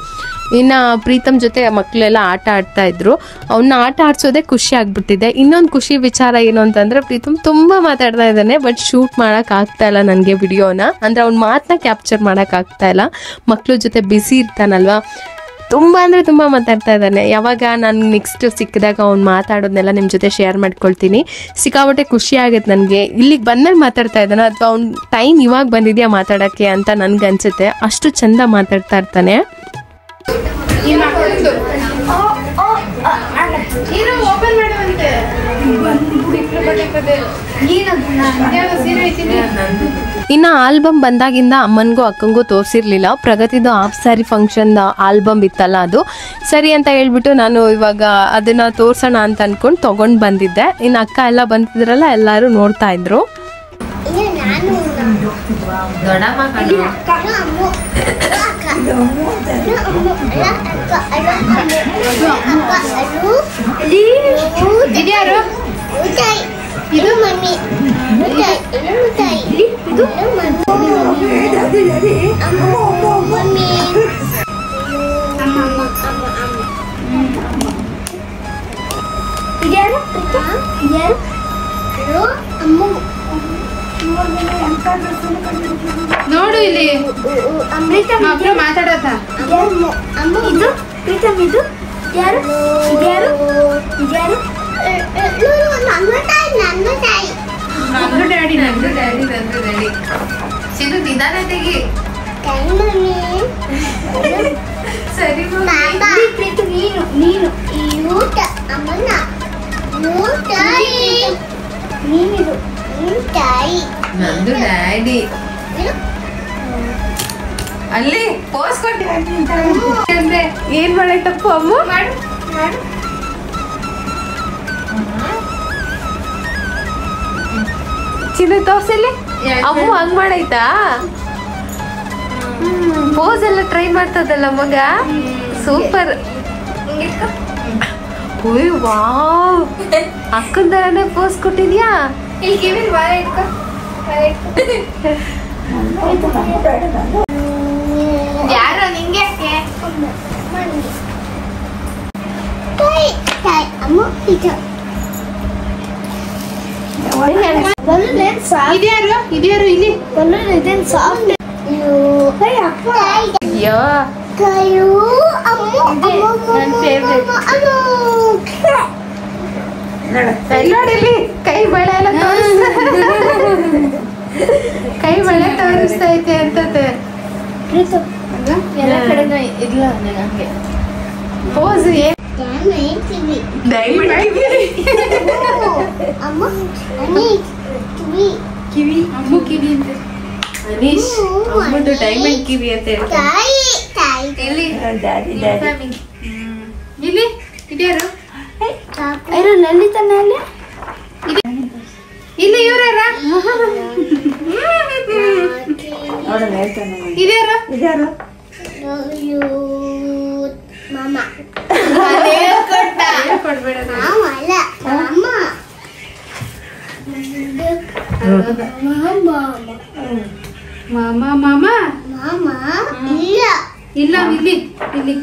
ಇನ್ನು ಪ್ರೀತಮ್ ಜೊತೆ ಮಕ್ಕಳೆಲ್ಲ ಆಟ ಆಡ್ತಾ ಇದ್ರು. ಅವನ್ನ ಆಟ ಆಡ್ಸೋದೇ ಖುಷಿ ಆಗ್ಬಿಟ್ಟಿದೆ. ಇನ್ನೊಂದು ಖುಷಿ ವಿಚಾರ ಏನು ಅಂತಂದ್ರೆ ಪ್ರೀತಮ್ ತುಂಬಾ ಮಾತಾಡ್ತಾ ಇದ್ದಾನೆ, ಬಟ್ ಶೂಟ್ ಮಾಡಕ್ ಆಗ್ತಾ ಇಲ್ಲ ನನಗೆ ವಿಡಿಯೋನ. ಅಂದ್ರೆ ಅವ್ನ ಮಾತನ್ನ ಕ್ಯಾಪ್ಚರ್ ಮಾಡಕ್ ಆಗ್ತಾ ಇಲ್ಲ, ಮಕ್ಳ ಜೊತೆ ಬಿಸಿ ಇರ್ತಾನಲ್ವಾ. ತುಂಬ ಅಂದರೆ ತುಂಬ ಮಾತಾಡ್ತಾ ಇದ್ದಾನೆ. ಯಾವಾಗ ನಾನು ನೆಕ್ಸ್ಟ್ ಸಿಕ್ಕಿದಾಗ ಅವ್ನು ಮಾತಾಡೋದನ್ನೆಲ್ಲ ನಿಮ್ಮ ಜೊತೆ ಶೇರ್ ಮಾಡ್ಕೊಳ್ತೀನಿ. ಸಿಕ್ಕಾಪಟ್ಟೆ ಖುಷಿ ಆಗುತ್ತೆ ನನಗೆ. ಇಲ್ಲಿಗೆ ಬಂದ್ಮೇಲೆ ಮಾತಾಡ್ತಾ ಇದ್ದಾನೆ ಅಥವಾ ಅವ್ನ ಟೈಮ್ ಇವಾಗ ಬಂದಿದೆಯಾ ಮಾತಾಡೋಕ್ಕೆ ಅಂತ ನನಗೆ ಅನಿಸುತ್ತೆ. ಅಷ್ಟು ಚಂದ ಮಾತಾಡ್ತಾ ಇರ್ತಾನೆ. ಇನ್ನು ಆಲ್ಬಮ್ ಬಂದಾಗಿಂದ ಅಮ್ಮನಿಗೂ ಅಕ್ಕಂಗೂ ತೋರಿಸಿರ್ಲಿಲ್ಲ. ಪ್ರಗತಿದು ಹಾಫ್ ಸ್ಯಾರಿ ಫಂಕ್ಷನ್ ಆಲ್ಬಮ್ ಇತ್ತಲ್ಲ, ಅದು ಸರಿ ಅಂತ ಹೇಳ್ಬಿಟ್ಟು ನಾನು ಇವಾಗ ಅದನ್ನ ತೋರ್ಸೋಣ ಅಂತ ಅನ್ಕೊಂಡು ತಗೊಂಡು ಬಂದಿದ್ದೆ. ಇನ್ನು ಅಕ್ಕ ಎಲ್ಲ ಬಂದಿದ್ರಲ್ಲ, ಎಲ್ಲರೂ ನೋಡ್ತಾ ಇದ್ರು. ಇದು ಮಮ್ಮಿ, ಇದು ಮಮ್ಮಿ, ಇದ್ಯಾರು ನೋಡು ಇಲ್ಲಿ ಮಕ್ಕಳು ಮಾತಾಡೋದ. ಇದು ಪ್ರೀತಮ್, ಇದು ಯಾರು, ಇದ್ಯಾರು, ಇದ್ಯಾರು ನಂದು ಡ್ಯಾಡಿ, ನಂದು ಡ್ಯಾಡಿ, ನಂದು ಡ್ಯಾಡಿ. ಸಿದು ನಿಧಾನ ತೆಗಿ. ಸರಿ ಪ್ರೀತು, ನೀನು ನೀನು ಈ ಊಟ ಅಮ್ಮನ ನೀನಿದು ತಾಯಿ, ನಂದು ಡ್ಯಾಡಿ. ಅಲ್ಲಿ ಪೋಸ್ ಕೊಟ್ಟಿ ಅಂದ್ರೆ ಏನ್ ಮಾಡೈತಪ್ಪ ಅಮ್ಮ? ಮಾಡು ಮಾಡು. ಚಿನ್ನ ತೋರ್ಸಿಲ್ಲಿ. ಅಮ್ಮ ಹಂಗ್ ಮಾಡೈತಾ? ಪೋಸ್ ಎಲ್ಲ ಟ್ರೈ ಮಾಡ್ತದಲ್ಲ ಮಗ, ಸೂಪರ್. ಓಯ್ ವಾವ್, ಅಕ್ಕನ ತರಾನೇ ಪೋಸ್ ಕೊಟ್ಟಿದ್ಯಾ? ಇಲ್ಲಿ ಕಿವಿಲ್ ಬಾಳ ಇಟ್ಕೊ. ಯಾರು ನಿಂಗೆ? ಅಮ್ಮ ಇದು ಇದ್ಯಾರು ಇದ್ಯಾರು ಇಲ್ಲಿ ಸಾಫ್ಟ್. ಅಯ್ಯೋ, ನನ್ನ ಫೇವ್ರೆಟ್. ನೋಡಿಲ್ಲಿ ಕೈ ಬಳೆ ಎಲ್ಲ ಕೈ ಬಳೆ ತೋರಿಸ್ತಾ ಐತೆ ಅಂತತೆ. ಎಲ್ಲ ಕಡೆನೂ ಇಲ್ಲ ನನಗೆ ಪೋಸ್ ಏನ್ ಅಮ್ಮ ಕಿವಿ, ಅಮ್ಮು ಕಿವಿ ಅಂತ. ಅನೀಶ್ ಅಮ್ಮದು ಡೈಮಂಡ್ ಕಿವಿ ಅಂತ ಹೇಳ್ತಾರೆ. ಎಲ್ಲಿ ಇಲ್ಲಿ ಇದ್ಯಾರು? ಲಲಿತನ ಇಲ್ಲಿ ಇವ್ರಾರ? ಇದ್ಯಾರು? ಮಾಮ ಕೊಡ್ಬೇಡ. ಅಲ್ಲ ಅಮ್ಮ ಮಾಮ ಮಾಮ ಮಾಮ ಇಲ್ಲ ಇಲ್ಲ ಇಲ್ಲಿ ಇಲ್ಲಿ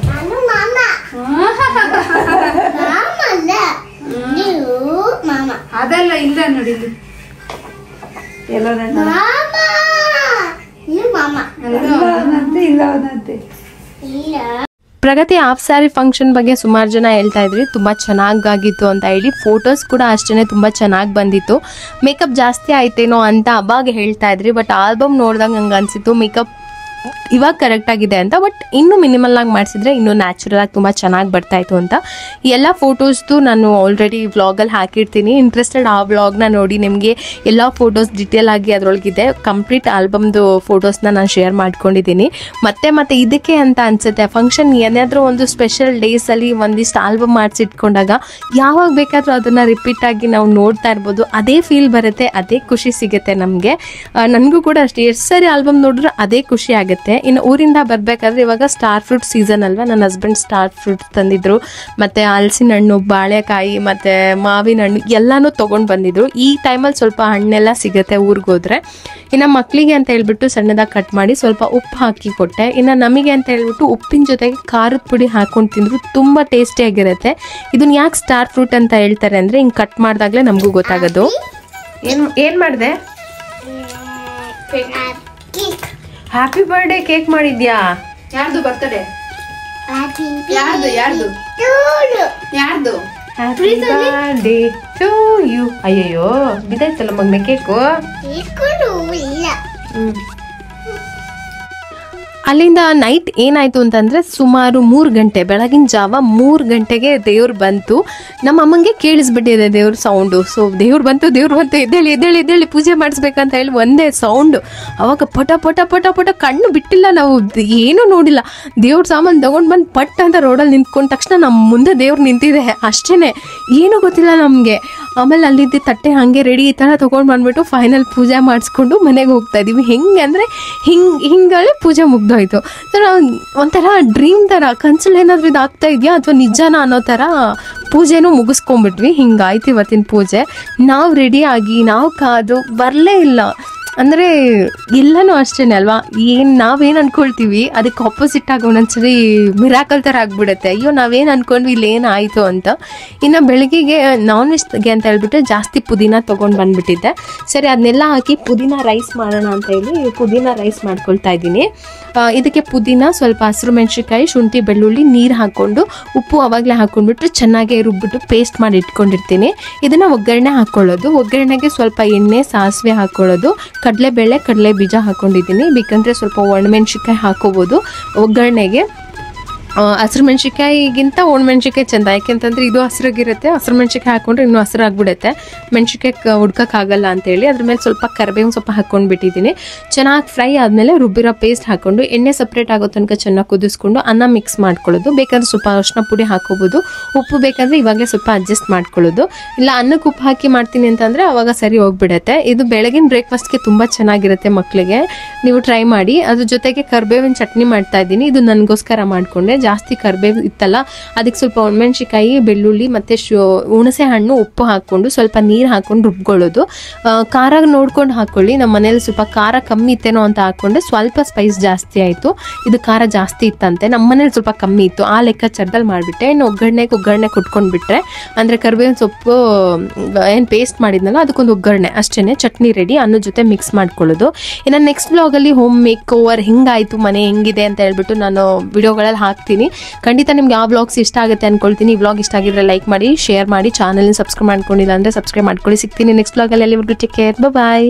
ನಾನು ಮಾಮ ಮಾಮ ಅಲ್ಲ ನೀವು ಮಾಮ ಅದಲ್ಲ, ಇಲ್ಲ ನೋಡಿ ಇಲ್ಲಿ ಮಾಮ ನೀವು ಮಾಮ ಇಲ್ಲ. ಪ್ರಗತಿ ಹಾಫ್ ಸ್ಯಾರಿ ಫಂಕ್ಷನ್ ಬಗ್ಗೆ ಸುಮಾರು ಜನ ಹೇಳ್ತಾ ಇದ್ರಿ, ತುಂಬ ಚೆನ್ನಾಗಿತ್ತು ಅಂತ ಹೇಳಿ. ಫೋಟೋಸ್ ಕೂಡ ಅಷ್ಟೇ ತುಂಬ ಚೆನ್ನಾಗಿ ಬಂದಿತ್ತು. ಮೇಕಪ್ ಜಾಸ್ತಿ ಆಯ್ತೇನೋ ಅಂತ ಅವಾಗ ಹೇಳ್ತಾ ಇದ್ರಿ, ಬಟ್ ಆಲ್ಬಮ್ ನೋಡಿದಾಗ ನಂಗೆ ಅನಿಸಿತ್ತು ಮೇಕಪ್ ಇವಾಗ ಕರೆಕ್ಟ್ ಆಗಿದೆ ಅಂತ. ಬಟ್ ಇನ್ನೂ ಮಿನಿಮಲ್ ಆಗಿ ಮಾಡಿಸಿದ್ರೆ ಇನ್ನೂ ನ್ಯಾಚುರಲ್ ಆಗಿ ತುಂಬ ಚೆನ್ನಾಗಿ ಬರ್ತಾಯಿತ್ತು ಅಂತ. ಎಲ್ಲ ಫೋಟೋಸ್ದು ನಾನು ಆಲ್ರೆಡಿ ವ್ಲಾಗಲ್ಲಿ ಹಾಕಿರ್ತೀನಿ. ಇಂಟ್ರೆಸ್ಟೆಡ್ ಆ ವ್ಲಾಗ್ನ ನೋಡಿ. ನಿಮಗೆ ಎಲ್ಲ ಫೋಟೋಸ್ ಡಿಟೇಲ್ ಆಗಿ ಅದರೊಳಗಿದೆ. ಕಂಪ್ಲೀಟ್ ಆಲ್ಬಮ್ದು ಫೋಟೋಸ್ನ ನಾನು ಶೇರ್ ಮಾಡ್ಕೊಂಡಿದ್ದೀನಿ. ಮತ್ತೆ ಇದಕ್ಕೆ ಅಂತ ಅನಿಸುತ್ತೆ, ಫಂಕ್ಷನ್ ಏನಾದರೂ ಒಂದು ಸ್ಪೆಷಲ್ ಡೇಸಲ್ಲಿ ಒಂದಿಷ್ಟು ಆಲ್ಬಮ್ ಮಾಡಿಸಿಟ್ಕೊಂಡಾಗ ಯಾವಾಗ ಬೇಕಾದರೂ ಅದನ್ನು ರಿಪೀಟಾಗಿ ನಾವು ನೋಡ್ತಾ ಇರ್ಬೋದು. ಅದೇ ಫೀಲ್ ಬರುತ್ತೆ, ಅದೇ ಖುಷಿ ಸಿಗುತ್ತೆ ನಮಗೆ. ನನಗೂ ಕೂಡ ಅಷ್ಟೇ, ಎಷ್ಟು ಸರಿ ಆಲ್ಬಮ್ ನೋಡಿದ್ರೆ ಅದೇ ಖುಷಿ ಆಗುತ್ತೆ. ಆಗುತ್ತೆ. ಇನ್ನು ಊರಿಂದ ಬರಬೇಕಾದ್ರೆ ಇವಾಗ ಸ್ಟಾರ್ ಫ್ರೂಟ್ ಸೀಸನ್ ಅಲ್ವಾ, ನನ್ನ ಹಸ್ಬೆಂಡ್ ಸ್ಟಾರ್ ಫ್ರೂಟ್ ತಂದಿದ್ರು, ಮತ್ತು ಹಲಸಿನ ಹಣ್ಣು, ಬಾಳೆಕಾಯಿ ಮತ್ತು ಮಾವಿನ ಹಣ್ಣು ಎಲ್ಲನೂ ತೊಗೊಂಡು ಬಂದಿದ್ರು. ಈ ಟೈಮಲ್ಲಿ ಸ್ವಲ್ಪ ಹಣ್ಣೆಲ್ಲ ಸಿಗುತ್ತೆ ಊರಿಗೆ ಹೋದರೆ. ಇನ್ನು ಮಕ್ಕಳಿಗೆ ಅಂತ ಹೇಳ್ಬಿಟ್ಟು ಸಣ್ಣದಾಗಿ ಕಟ್ ಮಾಡಿ ಸ್ವಲ್ಪ ಉಪ್ಪು ಹಾಕಿ ಕೊಟ್ಟೆ. ಇನ್ನು ನಮಗೆ ಅಂತ ಹೇಳ್ಬಿಟ್ಟು ಉಪ್ಪಿನ ಜೊತೆಗೆ ಖಾರದ ಪುಡಿ ಹಾಕೊಂಡು ತಿಂದ್ರು ತುಂಬ ಟೇಸ್ಟಿಯಾಗಿರುತ್ತೆ. ಇದನ್ನ ಯಾಕೆ ಸ್ಟಾರ್ ಫ್ರೂಟ್ ಅಂತ ಹೇಳ್ತಾರೆ ಅಂದರೆ ಹಿಂಗೆ ಕಟ್ ಮಾಡಿದಾಗಲೇ ನಮಗೂ ಗೊತ್ತಾಗೋದು. ಏನು ಮಾಡಿದೆ? ಹ್ಯಾಪಿ ಬರ್ಡೇ ಕೇಕ್ ಮಾಡಿದ್ಯಾ? ಯಾರ್ದು ಬರ್ತಡೆ? ಯಾರ್ದು ಹ್ಯಾಪಿ ಬರ್ಡೇ ಟು ಯು. ಅಯ್ಯಯ್ಯೋ ಬಿದ್ದಾಯ್ತಲ್ಲ ಮಗನ ಕೇಕು. ಅಲ್ಲಿಂದ ನೈಟ್ ಏನಾಯಿತು ಅಂತಂದರೆ ಸುಮಾರು 3 ಗಂಟೆ, ಬೆಳಗಿನ ಜಾವ 3 ಗಂಟೆಗೆ ದೇವ್ರು ಬಂತು. ನಮ್ಮ ಅಮ್ಮಂಗೆ ಕೇಳಿಸ್ಬಿಟ್ಟಿದೆ ದೇವ್ರ ಸೌಂಡು. ಸೊ ದೇವ್ರು ಬಂತು ಎದ್ದೇಳಿ ಪೂಜೆ ಮಾಡಿಸ್ಬೇಕಂತ ಹೇಳಿ ಒಂದೇ ಸೌಂಡು. ಅವಾಗ ಪಟ ಪಟ ಪಟ ಪಟ ಕಣ್ಣು ಬಿಟ್ಟಿಲ್ಲ, ನಾವು ಏನೂ ನೋಡಿಲ್ಲ. ದೇವ್ರ ಸಾಮಾನು ತೊಗೊಂಡು ಬಂದು ಪಟ್ ಅಂತ ರೋಡಲ್ಲಿ ನಿಂತ್ಕೊಂಡ ತಕ್ಷಣ ನಮ್ಮ ಮುಂದೆ ದೇವ್ರು ನಿಂತಿದೆ, ಅಷ್ಟೇ, ಏನೂ ಗೊತ್ತಿಲ್ಲ ನಮಗೆ. ಆಮೇಲೆ ಅಲ್ಲಿದ್ದ ತಟ್ಟೆ ಹಾಗೆ ರೆಡಿ ಈ ಥರ ತೊಗೊಂಡು ಬಂದ್ಬಿಟ್ಟು ಫೈನಲ್ ಪೂಜೆ ಮಾಡಿಸ್ಕೊಂಡು ಮನೆಗೆ ಹೋಗ್ತಾ ಇದ್ದೀವಿ. ಹೆಂಗೆ ಅಂದರೆ ಹಿಂಗೆ ಪೂಜೆ ಮುಗ್ದೋಯ್ತು. ಒಂಥರ ಡ್ರೀಮ್ ಥರ, ಕನ್ಸಲ್ಲಿ ಏನಾದರೂ ಇದು ಆಗ್ತಾ ಇದೆಯಾ ಅಥವಾ ನಿಜಾನ ಅನ್ನೋ ಥರ ಪೂಜೆನೂ ಮುಗಿಸ್ಕೊಂಡ್ಬಿಟ್ವಿ. ಹಿಂಗಾಯ್ತು ಇವತ್ತಿನ ಪೂಜೆ. ನಾವು ರೆಡಿಯಾಗಿ ನಾವು ಕಾದು ಬರಲೇ ಇಲ್ಲ. ಅಂದರೆ ಎಲ್ಲನೂ ಅಷ್ಟೇ ಅಲ್ವಾ, ನಾವೇನು ಅಂದ್ಕೊಳ್ತೀವಿ ಅದಕ್ಕೆ ಆಪೋಸಿಟ್ ಆಗಿ ಒಂದೊಂದ್ಸರಿ ಮಿರಾಕಲ್ ಥರ ಆಗಿಬಿಡುತ್ತೆ. ಅಯ್ಯೋ ನಾವೇನು ಅಂದ್ಕೊಂಡ್ವಿ ಇಲ್ಲಿ ಏನಾಯಿತು ಅಂತ. ಇನ್ನು ಬೆಳಗ್ಗೆಗೆ ನಾನ್ ವೆಜ್ಗೆ ಅಂತ ಹೇಳ್ಬಿಟ್ಟು ಜಾಸ್ತಿ ಪುದೀನ ತೊಗೊಂಡು ಬಂದುಬಿಟ್ಟಿದ್ದೆ. ಸರಿ ಅದನ್ನೆಲ್ಲ ಹಾಕಿ ಪುದೀನ ರೈಸ್ ಮಾಡೋಣ ಅಂತ ಹೇಳಿ ಪುದೀನ ರೈಸ್ ಮಾಡ್ಕೊಳ್ತಾ ಇದ್ದೀನಿ. ಇದಕ್ಕೆ ಪುದೀನ, ಸ್ವಲ್ಪ ಹಸಿರು ಮೆಣಸಿನ್ಕಾಯಿ, ಶುಂಠಿ, ಬೆಳ್ಳುಳ್ಳಿ, ನೀರು ಹಾಕ್ಕೊಂಡು ಉಪ್ಪು ಆವಾಗಲೇ ಹಾಕ್ಕೊಂಡ್ಬಿಟ್ಟು ಚೆನ್ನಾಗಿ ರುಬ್ಬಿಟ್ಟು ಪೇಸ್ಟ್ ಮಾಡಿ ಇಟ್ಕೊಂಡಿರ್ತೀನಿ. ಇದನ್ನು ಒಗ್ಗರಣೆ ಹಾಕ್ಕೊಳ್ಳೋದು. ಒಗ್ಗರಣೆಗೆ ಸ್ವಲ್ಪ ಎಣ್ಣೆ, ಸಾಸಿವೆ ಹಾಕ್ಕೊಳ್ಳೋದು, ಕಡಲೆಬೇಳೆ, ಕಡಲೆ ಬೀಜ ಹಾಕ್ಕೊಂಡಿದ್ದೀನಿ. ಬೇಕಂದರೆ ಸ್ವಲ್ಪ ಒಣಮೆಣ್ಸಿನ್ಕಾಯಿ ಹಾಕೋಬೋದು ಒಗ್ಗರಣೆಗೆ. ಹಸಿರು ಮೆಣಸಿನ್ಕಾಯಿಗಿಂತ ಒಣಮೆಣ್ಸಿನ್ಕಾಯಿ ಚೆಂದ, ಯಾಕೆಂತಂದರೆ ಇದು ಹಸಿರಾಗಿರುತ್ತೆ. ಹಸಿರು ಮೆಣಸಿನ್ಕಾಯಿ ಹಾಕ್ಕೊಂಡ್ರೆ ಇನ್ನೂ ಹಸಿರಾಗ್ಬಿಡುತ್ತೆ, ಮೆಣಸಿನ್ಕಾಯಿ ಹುಡ್ಕೋಕ್ಕಾಗಲ್ಲ ಅಂತೇಳಿ. ಅದ್ರ ಮೇಲೆ ಸ್ವಲ್ಪ ಕರಿಬೇವು ಸೊಪ್ಪು ಹಾಕ್ಕೊಂಡ್ಬಿಟ್ಟಿದ್ದೀನಿ. ಚೆನ್ನಾಗಿ ಫ್ರೈ ಆದಮೇಲೆ ರುಬ್ಬಿರೋ ಪೇಸ್ಟ್ ಹಾಕ್ಕೊಂಡು ಎಣ್ಣೆ ಸಪ್ರೇಟ್ ಆಗೋ ತನಕ ಚೆನ್ನಾಗಿ ಕುದಿಸ್ಕೊಂಡು ಅನ್ನ ಮಿಕ್ಸ್ ಮಾಡ್ಕೊಳ್ಳೋದು. ಬೇಕಂದ್ರೆ ಸ್ವಲ್ಪ ಅರಿಶಿನ ಪುಡಿ ಹಾಕೋಬೋದು, ಉಪ್ಪು ಬೇಕಂದರೆ ಇವಾಗಲೇ ಸ್ವಲ್ಪ ಅಡ್ಜಸ್ಟ್ ಮಾಡ್ಕೊಳ್ಳೋದು. ಇಲ್ಲ ಅನ್ನಕ್ಕೆ ಉಪ್ಪು ಹಾಕಿ ಮಾಡ್ತೀನಿ ಅಂತಂದರೆ ಅವಾಗ ಸರಿ ಹೋಗ್ಬಿಡುತ್ತೆ. ಇದು ಬೆಳಗಿನ ಬ್ರೇಕ್ಫಾಸ್ಟ್ಗೆ ತುಂಬ ಚೆನ್ನಾಗಿರುತ್ತೆ ಮಕ್ಕಳಿಗೆ, ನೀವು ಟ್ರೈ ಮಾಡಿ. ಅದ್ರ ಜೊತೆಗೆ ಕರಿಬೇವಿನ ಚಟ್ನಿ ಮಾಡ್ತಾ ಇದ್ದೀನಿ. ಇದು ನನಗೋಸ್ಕರ ಮಾಡಿಕೊಂಡೆ. ಜಾಸ್ತಿ ಕರಿಬೇವು ಇತ್ತಲ್ಲ, ಅದಕ್ಕೆ ಸ್ವಲ್ಪ ಒಣಮೆಣ್ಸಿನ್ಕಾಯಿ, ಬೆಳ್ಳುಳ್ಳಿ ಮತ್ತು ಹುಣಸೆ ಹಣ್ಣು, ಉಪ್ಪು ಹಾಕ್ಕೊಂಡು ಸ್ವಲ್ಪ ನೀರು ಹಾಕ್ಕೊಂಡು ರುಬ್ಕೊಳ್ಳೋದು. ಖಾರ ನೋಡ್ಕೊಂಡು ಹಾಕ್ಕೊಳ್ಳಿ. ನಮ್ಮ ಮನೇಲಿ ಸ್ವಲ್ಪ ಖಾರ ಕಮ್ಮಿ ಇತ್ತೇನೋ ಅಂತ ಹಾಕ್ಕೊಂಡೆ, ಸ್ವಲ್ಪ ಸ್ಪೈಸ್ ಜಾಸ್ತಿ ಆಯಿತು. ಇದು ಖಾರ ಜಾಸ್ತಿ ಇತ್ತಂತೆ, ನಮ್ಮ ಮನೇಲಿ ಸ್ವಲ್ಪ ಕಮ್ಮಿ ಇತ್ತು, ಆ ಲೆಕ್ಕಾಚಾರದಲ್ಲಿ ಮಾಡಿಬಿಟ್ಟೆ. ಇನ್ನು ಒಗ್ಗರಣೆ ಕೊಟ್ಕೊಂಡ್ಬಿಟ್ರೆ, ಅಂದರೆ ಕರಿಬೇವಿನ ಸೊಪ್ಪು ಏನು ಪೇಸ್ಟ್ ಮಾಡಿದ್ನಲ್ಲ ಅದಕ್ಕೊಂದು ಒಗ್ಗರಣೆ ಅಷ್ಟೇ. ಚಟ್ನಿ ರೆಡಿ, ಅನ್ನದ ಜೊತೆ ಮಿಕ್ಸ್ ಮಾಡ್ಕೊಳ್ಳೋದು. ಇನ್ನು ನೆಕ್ಸ್ಟ್ ಬ್ಲಾಗಲ್ಲಿ ಹೋಮ್ ಮೇಕ್ ಓವರ್ ಹೆಂಗಾಯಿತು, ಮನೆ ಹೆಂಗಿದೆ ಅಂತ ಹೇಳ್ಬಿಟ್ಟು ನಾನು ವಿಡಿಯೋಗಳಲ್ಲಿ ಹಾಕ್ತೀನಿ. ಖಂಡಿತ ನಿಮ್ಗೆ ಯಾವ ಬ್ಲಾಗ್ಸ್ ಇಷ್ಟ ಆಗುತ್ತೆ ಅನ್ಕೊಳ್ತೀನಿ. ಈ ಬ್ಲಾಗ್ ಇಷ್ಟ ಆಗಿದ್ರೆ ಲೈಕ್ ಮಾಡಿ, ಶೇರ್ ಮಾಡಿ, ಚಾನಲ್ನ ಸಬ್ಸ್ಕ್ರೈಬ್ ಮಾಡ್ಕೊಂಡಿಲ್ಲ ಅಂದರೆ ಸಬ್ಸ್ಕ್ರೈಬ್ ಮಾಡ್ಕೊಳ್ಳಿ. ಸಿಗ್ತೀನಿ ನೆಕ್ಸ್ಟ್ ಬ್ಲಾಗಲ್ಲಿ. ಅಲ್ಲಿವರೆಗೂ ಟೇಕ್ ಕೇರ್, ಬಾಯ್.